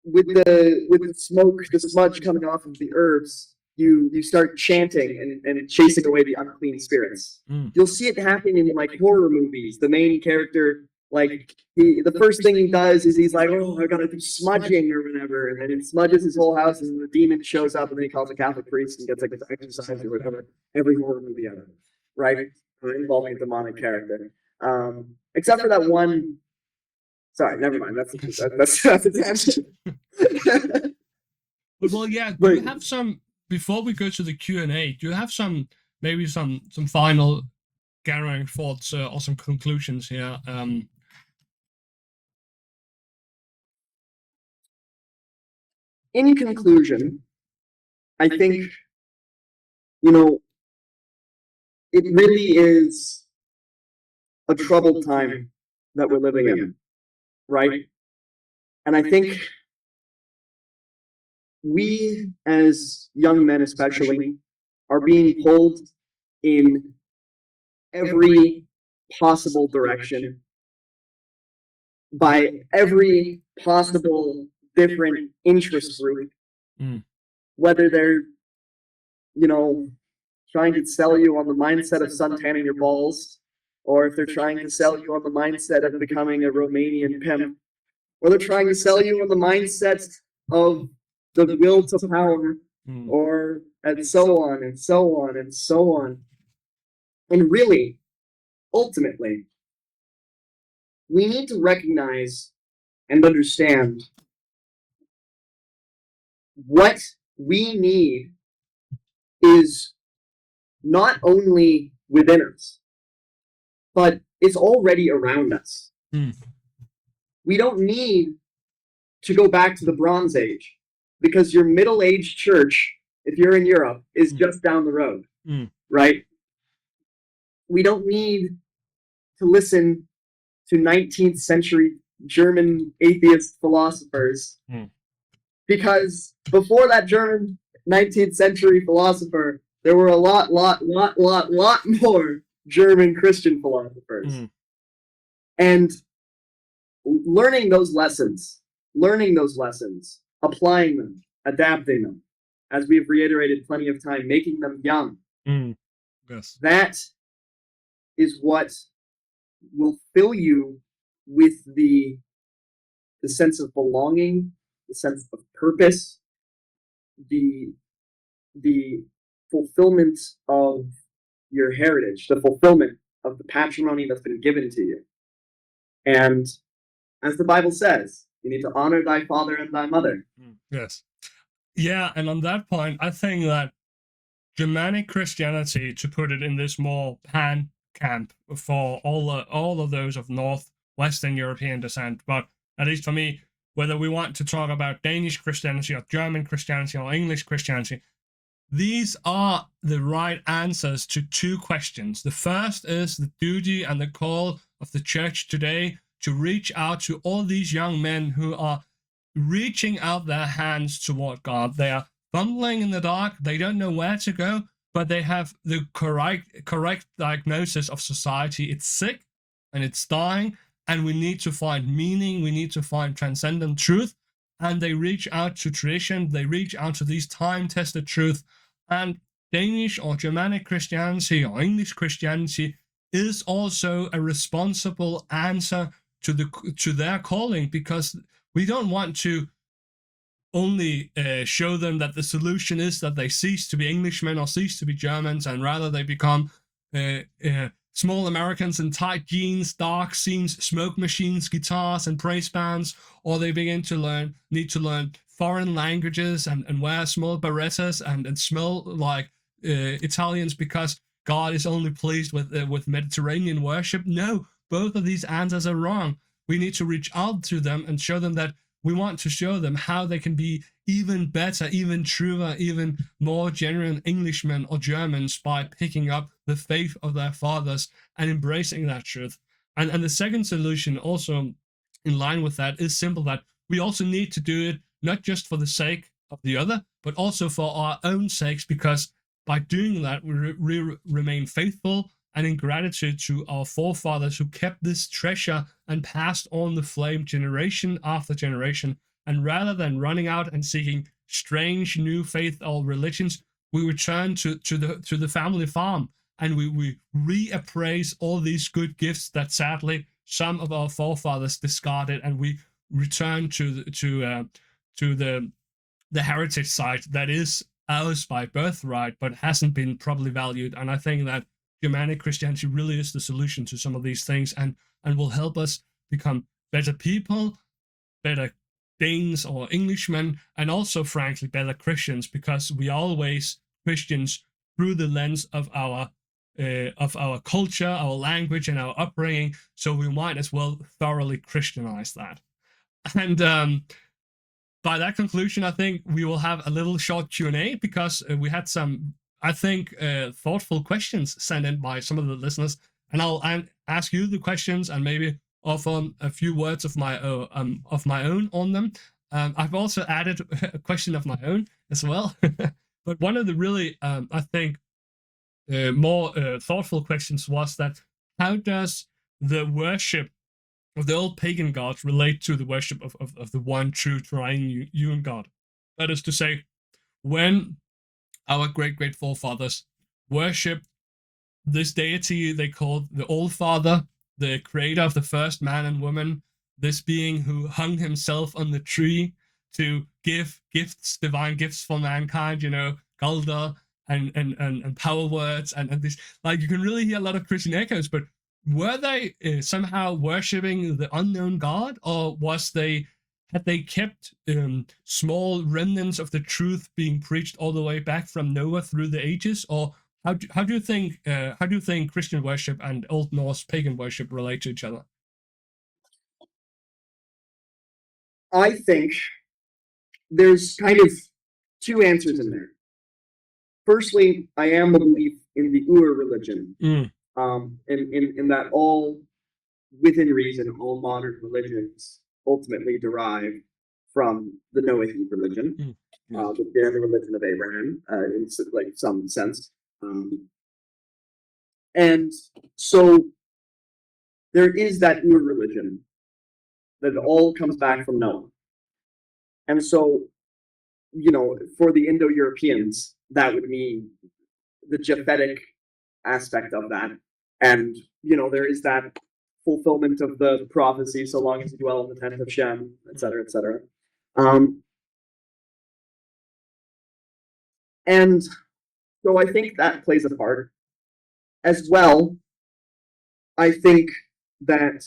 with the smoke, the smudge coming off of the herbs, you start chanting and chasing away the unclean spirits. You'll see it happen in like horror movies. The main character, like the first thing he does is he's like, oh, I gotta do smudging or whatever, and then he smudges his whole house, and the demon shows up, and then he calls a Catholic priest and gets like exercise or whatever. Every horror movie ever, right? Involving a demonic character, except for that one. Sorry, never mind. That's a tangent. Well, yeah. Do you have some? Before we go to the Q&A, do you have some final gathering thoughts or some conclusions here? In conclusion, I think, you know, it really is a troubled time that we're living in, right? And I think we, as young men especially, are being pulled in every possible direction by every possible different interest group, whether they're, you know, trying to sell you on the mindset of suntanning your balls, or if they're trying to sell you on the mindset of becoming a Romanian pimp, or they're trying to sell you on the mindset of the will to power, or and so on and so on and so on. And really, ultimately, we need to recognize and understand what we need is not only within us, but it's already around us. Mm. We don't need to go back to the Bronze Age because your middle-aged church, if you're in Europe, is just down the road, right? We don't need to listen to 19th century German atheist philosophers because before that German 19th century philosopher, there were a lot more German Christian philosophers. And learning those lessons, applying them, adapting them, as we've reiterated plenty of time, making them young. Yes. That is what will fill you with the sense of belonging, the sense of purpose, the fulfillment of your heritage, the fulfillment of the patrimony that's been given to you. And as the Bible says, you need to honor thy father and thy mother. Yes. Yeah, and on that point, I think that Germanic Christianity, to put it in this more pan camp for all of those of Northwestern European descent, but at least for me, whether we want to talk about Danish Christianity or German Christianity or English Christianity, these are the right answers to two questions. The first is the duty and the call of the church today to reach out to all these young men who are reaching out their hands toward God. They are fumbling in the dark. They don't know where to go, but they have the correct diagnosis of society. It's sick and it's dying, and we need to find meaning. We need to find transcendent truth. And they reach out to tradition. They reach out to these time-tested truths. And Danish or Germanic Christianity or English Christianity is also a responsible answer to their calling, because we don't want to only show them that the solution is that they cease to be Englishmen or cease to be Germans, and rather they become small Americans in tight jeans, dark scenes, smoke machines, guitars, and praise bands, or they begin to need to learn foreign languages and wear small berettas and smell like Italians because God is only pleased with Mediterranean worship. No, both of these answers are wrong. We need to reach out to them and show them that we want to show them how they can be even better, even truer, even more genuine Englishmen or Germans by picking up the faith of their fathers and embracing that truth. And the second solution, also in line with that, is simple, that we also need to do it not just for the sake of the other, but also for our own sakes, because by doing that, we remain faithful and in gratitude to our forefathers who kept this treasure and passed on the flame generation after generation. And rather than running out and seeking strange new faith or religions, we return to the family farm, and we reappraise all these good gifts that sadly some of our forefathers discarded, and we return to the heritage site that is ours by birthright but hasn't been properly valued. And I think that Germanic Christianity really is the solution to some of these things, and will help us become better people, better Danes or Englishmen, and also, frankly, better Christians, because we are always Christians through the lens of our culture, our language, and our upbringing. So we might as well thoroughly Christianize that. And by that conclusion, I think we will have a little short Q&A, because we had some, I think, thoughtful questions sent in by some of the listeners, and I'll ask you the questions and maybe offer a few words of my own on them. I've also added a question of my own as well. But one of the really, I think, more thoughtful questions was that, how does the worship of the old pagan gods relate to the worship of the one true triune God? That is to say, when our great forefathers worshipped this deity they called the All Father, the creator of the first man and woman, this being who hung himself on the tree to give gifts, divine gifts for mankind, Gulda and power words and this, like, you can really hear a lot of Christian echoes. But were they somehow worshipping the unknown God, or was they had they kept small remnants of the truth being preached all the way back from Noah through the ages, or how do you think Christian worship and Old Norse pagan worship relate to each other? I think there's kind of two answers in there. Firstly, I am a belief in the Ur religion, in that all, within reason, all modern religions ultimately derive from the Noahic religion, the religion of Abraham, in like some sense. And so there is that Ur religion that all comes back from Noah. And so, for the Indo-Europeans, that would mean the Japhetic aspect of that. And, there is that fulfillment of the prophecy, so long as you dwell in the tent of Shem, et cetera, et cetera. And so I think that plays a part. As well, I think that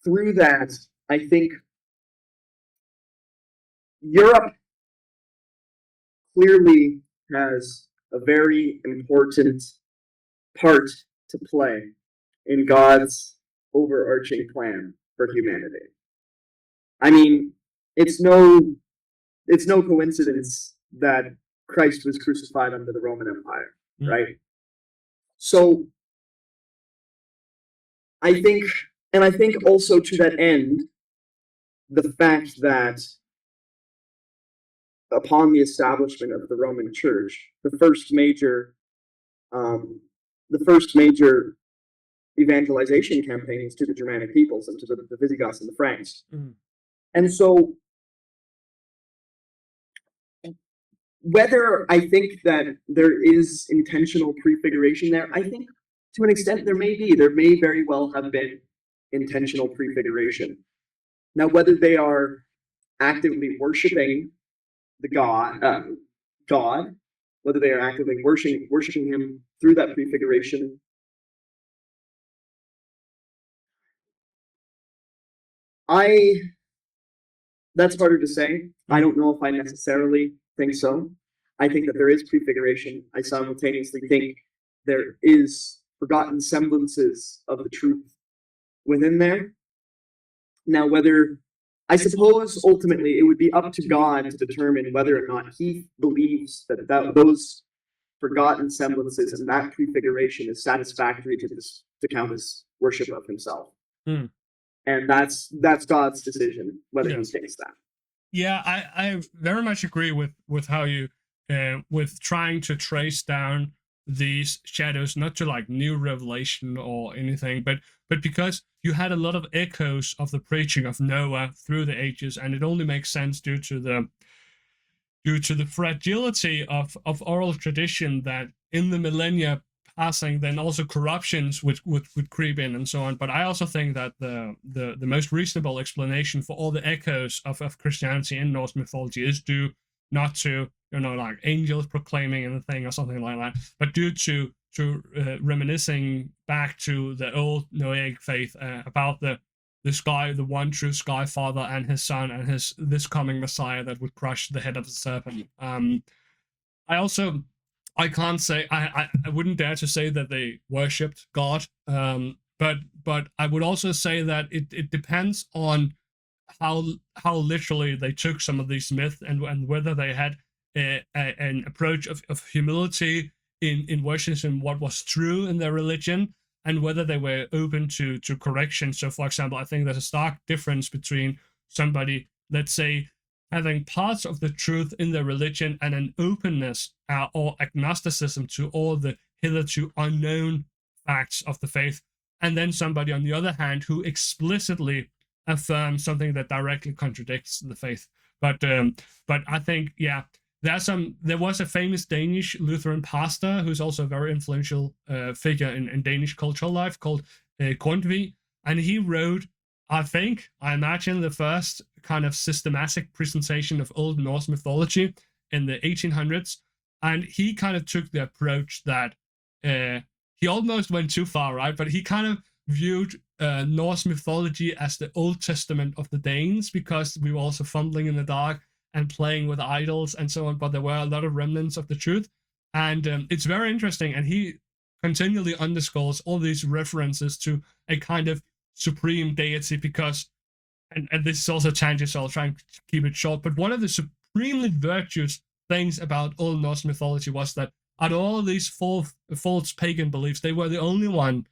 through that, I think Europe clearly has a very important part to play in God's overarching plan for humanity. I mean, it's no coincidence that Christ was crucified under the Roman Empire, right? So I think also to that end, the fact that upon the establishment of the Roman Church, the first major evangelization campaigns to the Germanic peoples and to the Visigoths and the Franks. And so whether I think that there is intentional prefiguration there, I think to an extent there may very well have been intentional prefiguration. Now, whether they are actively worshiping the God, whether they are actively worshiping him through that prefiguration, that's harder to say. I don't know if I necessarily think so. I think that there is prefiguration. I simultaneously think there is forgotten semblances of the truth within there. Now, I suppose ultimately it would be up to God to determine whether or not he believes that those forgotten semblances and that prefiguration is satisfactory to count as worship of himself. And that's God's decision whether he takes that. Yeah, I very much agree with how you with trying to trace down these shadows, not to like new revelation or anything, but because you had a lot of echoes of the preaching of Noah through the ages, and it only makes sense due to the fragility of oral tradition that in the millennia passing, then also corruptions would creep in and so on. But I also think that the most reasonable explanation for all the echoes of Christianity in Norse mythology is due not to like angels proclaiming anything or something like that, but due to reminiscing back to the old Noahic faith about the sky, the one true sky father and his son and this coming Messiah that would crush the head of the serpent. I can't say I wouldn't dare to say that they worshipped God, but I would also say that it depends on how literally they took some of these myths and whether they had an approach of humility in worshiping what was true in their religion, and whether they were open to correction. So, for example, I think there's a stark difference between somebody, let's say, having parts of the truth in their religion and an openness or agnosticism to all the hitherto unknown facts of the faith, and then somebody on the other hand who explicitly affirms something that directly contradicts the faith. But I think, yeah, there was a famous Danish Lutheran pastor who's also a very influential figure in Danish cultural life called Grundtvig, and he wrote, I imagine, the first kind of systematic presentation of Old Norse mythology in the 1800s. And he kind of took the approach that he almost went too far, right? But he kind of viewed Norse mythology as the Old Testament of the Danes, because we were also fumbling in the dark and playing with idols and so on, but there were a lot of remnants of the truth. And it's very interesting, and he continually underscores all these references to a kind of supreme deity, because, and this is also tangent, so I'll try and keep it short, but one of the supremely virtuous things about Old Norse mythology was that out of all of these false pagan beliefs, they were the only one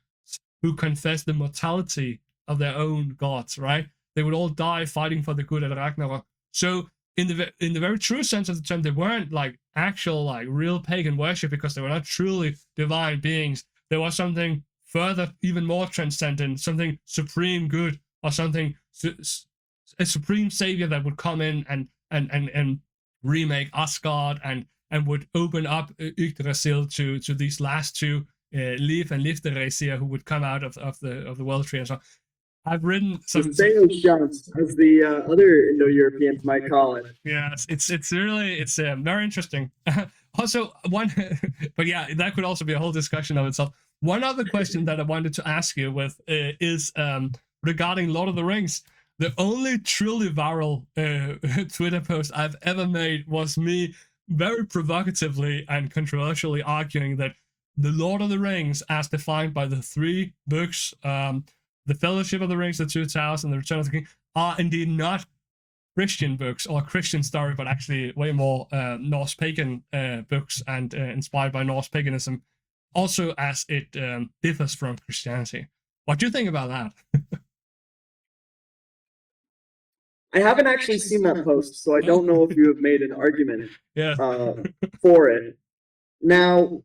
who confessed the mortality of their own gods, right? They would all die fighting for the good at Ragnarok. So in the very true sense of the term, they weren't like actual, like real pagan worship, because they were not truly divine beings. There was something further, even more transcendent, something supreme good, or something, a supreme savior that would come in and remake Asgard and would open up Yggdrasil to these last two, Liv and Lifteracia, who would come out of the world tree and so on. I've written some shouts, as the other Indo-Europeans might call it. Yes, it's really very interesting. Also, but yeah, that could also be a whole discussion of itself. One other question that I wanted to ask you is regarding Lord of the Rings. The only truly viral Twitter post I've ever made was me very provocatively and controversially arguing that the Lord of the Rings, as defined by the three books, the Fellowship of the Rings, the Two Towers, and the Return of the King, are indeed not Christian books or Christian story, but actually way more Norse pagan books and inspired by Norse paganism, also as it differs from Christianity. What do you think about that? I haven't actually seen that post, so I don't know if you have made an argument for it. Now,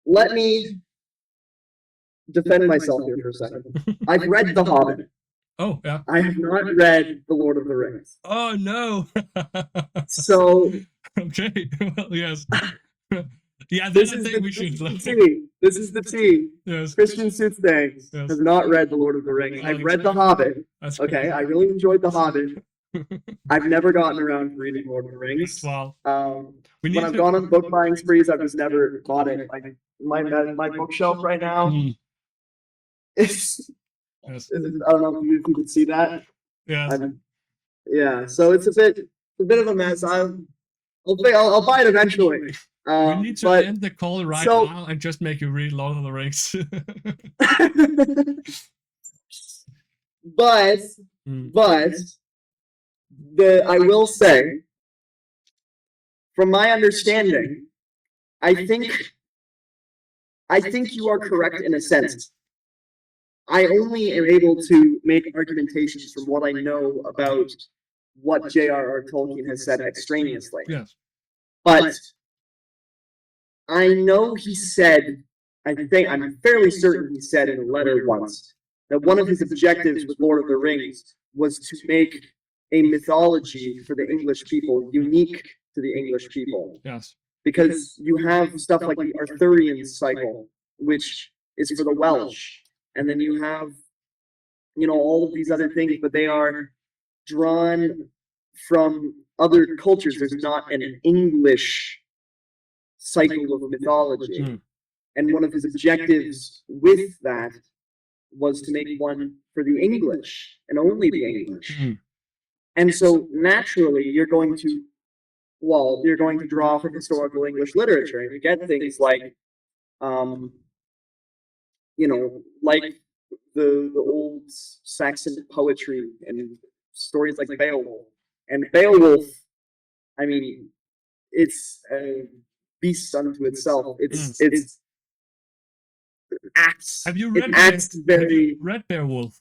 let me defend myself here for a second. I've read The Hobbit. Oh, yeah. I have not read The Lord of the Rings. Oh, no. So... Okay, well, yes. Yeah, this I is think the, we should. This is the tea. Yes. Christian Soothsayers has not read The Lord of the Rings. I've read The Hobbit. That's okay, crazy. I really enjoyed The Hobbit. I've never gotten around to reading Lord of the Rings. Wow. When I've gone on book buying sprees, I've just never bought it. Like my bookshelf right now, it's yes. I don't know if you can see that. Yeah. Yeah. So it's a bit of a mess. I'll buy it eventually. We need to end the call right now and just make you read Lord of the Rings. but I will say, from my understanding, I think you are correct in a sense. I only am able to make argumentations from what I know about what J.R.R. Tolkien has said extraneously. Yes. But I know he said, I'm fairly certain he said in a letter once, that one of his objectives with Lord of the Rings was to make a mythology for the English people unique to the English people. Yes. Because you have stuff like the Arthurian cycle, which is for the Welsh. And then you have, all of these other things, but they are drawn from other cultures. There's not an English cycle of mythology. And one of his objectives with that was to make one for the English, and only the English. And so naturally you're going to draw from historical English literature, and you get things like like the old Saxon poetry and stories like Beowulf. And Beowulf, I mean, it's a beast unto itself. It's acts. Have you read Beowulf?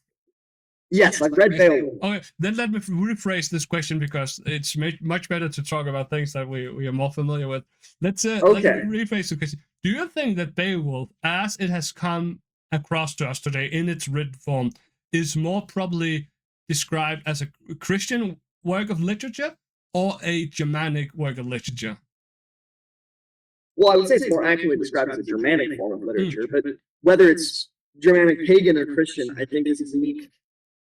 Yes, I've read Beowulf. Okay, then let me rephrase this question, because it's much better to talk about things that we are more familiar with. Let's rephrase the question. Do you think that Beowulf, as it has come across to us today in its written form, is more probably described as a Christian work of literature or a Germanic work of literature? Well, I would say it's more accurately described as a Germanic form of literature, but whether it's Germanic pagan or Christian, I think is a unique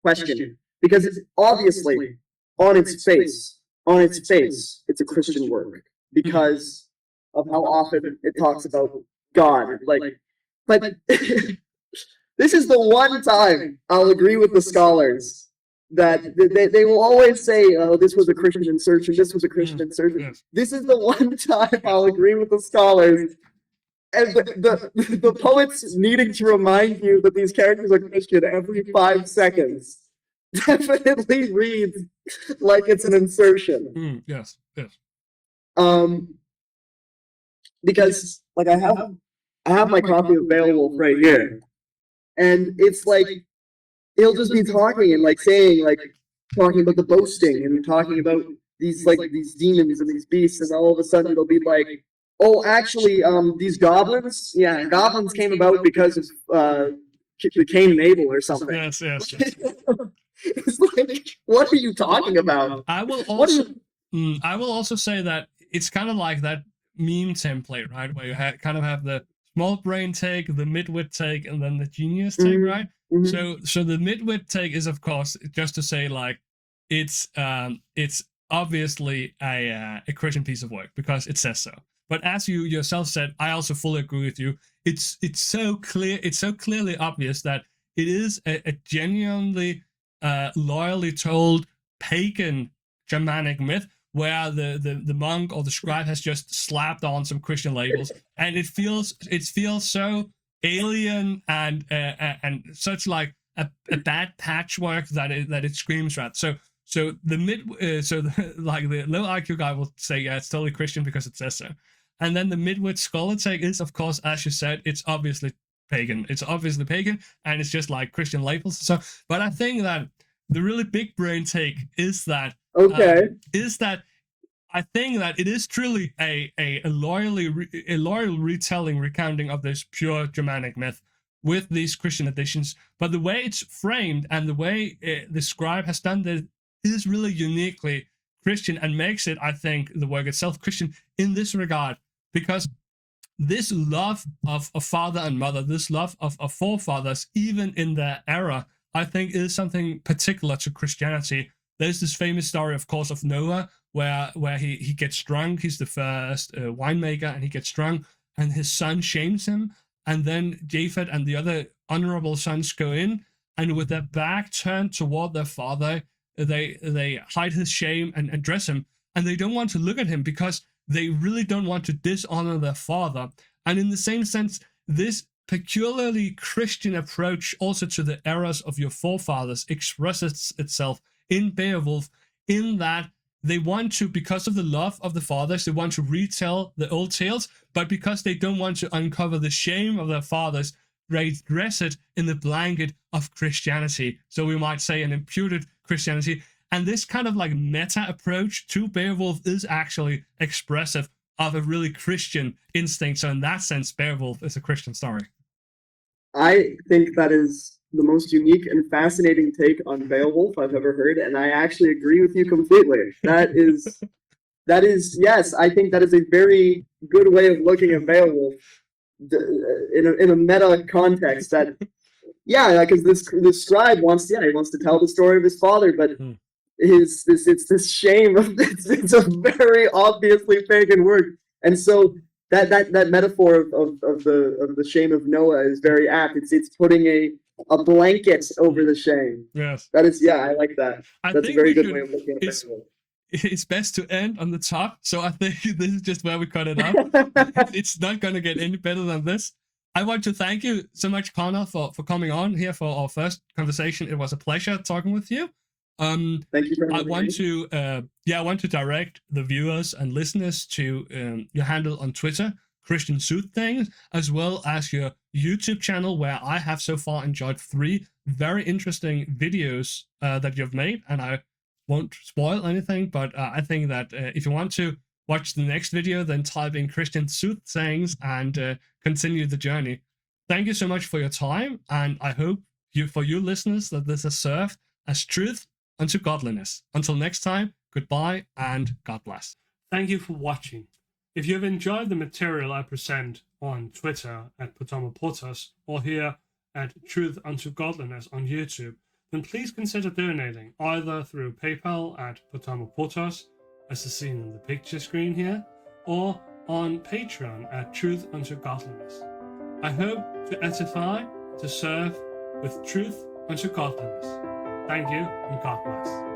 question, because it's obviously on its face, it's a Christian work because of how often it talks about God. But this is the one time I'll agree with the scholars that they will always say, "Oh, this was a Christian insertion. This was a Christian insertion." Yes. This is the one time I'll agree with the scholars. And the poets needing to remind you that these characters are Christian every 5 seconds definitely reads like it's an insertion. Yes. Because like I have my copy of Beowulf right here, and it's like he'll just be talking and like saying like talking about the boasting and talking about these like these demons and these beasts, and all of a sudden it'll be like, oh, actually, these goblins, yeah, goblins came about because of the Cain and Abel or something. Yes. It's like, what are you talking about? I will also say that it's kind of like that meme template, right? Where you kind of have the small brain take, the midwit take, and then the genius take, right? So the midwit take is, of course, just to say like it's obviously a Christian piece of work because it says so. But as you yourself said, I also fully agree with you. It's so clear. It's so clearly obvious that it is a genuinely loyally told pagan Germanic myth where the monk or the scribe has just slapped on some Christian labels, and it feels so alien and such like a bad patchwork that it screams at. So the low IQ guy will say, yeah, it's totally Christian because it says so. And then the midwit scholar take is, of course, as you said, it's obviously pagan. It's obviously pagan, and it's just like Christian labels. So, but I think that the really big brain take is that I think that it is truly a loyal retelling, recounting of this pure Germanic myth with these Christian additions. But the way it's framed and the way the scribe has done this is really uniquely Christian and makes it, I think, the work itself Christian in this regard, because this love of father and mother, this love of forefathers, even in their era, I think is something particular to Christianity. There's this famous story, of course, of Noah, where he gets drunk. He's the first winemaker, and he gets drunk, and his son shames him. And then Japheth and the other honorable sons go in, and with their back turned toward their father, they hide his shame and dress him, and they don't want to look at him because they really don't want to dishonor their father. And in the same sense, this peculiarly Christian approach also to the errors of your forefathers expresses itself in Beowulf, in that they want to, because of the love of the fathers, they want to retell the old tales, but because they don't want to uncover the shame of their fathers, they dress it in the blanket of Christianity. So we might say an imputed Christianity. And this kind of like meta approach to Beowulf is actually expressive of a really Christian instinct. So in that sense, Beowulf is a Christian story. I think that is the most unique and fascinating take on Beowulf I've ever heard, and I actually agree with you completely. That is, yes, I think that is a very good way of looking at Beowulf in a meta context. That, yeah, because this scribe wants to tell the story of his father, but it's this shame of it's a very obviously pagan word, and so that metaphor of the shame of Noah is very apt. It's putting a blanket over the shame. Yes, that is. Yeah, I like that. That's a very good way of looking at it. It's best to end on the top, so I think this is just where we cut it off. It's not going to get any better than this. I want to thank you so much, Connor, for coming on here for our first conversation. It was a pleasure talking with you. Thank you for having me. I want to direct the viewers and listeners to your handle on Twitter, Christian Soothsayers, as well as your YouTube channel, where I have so far enjoyed 3 very interesting videos that you've made, and I won't spoil anything, but I think that if you want to watch the next video, then type in Christian Soothsayers and continue the journey. Thank you so much for your time, and I hope for you listeners that this has served as truth unto godliness. Until next time, goodbye and God bless. Thank you for watching. If you have enjoyed the material I present on Twitter at Potamopotas or here at Truth Unto Godliness on YouTube, then please consider donating either through PayPal at Potamopotas, as is seen in the picture screen here, or on Patreon at Truth Unto Godliness. I hope to edify, to serve, with truth and godliness. Thank you, and God bless.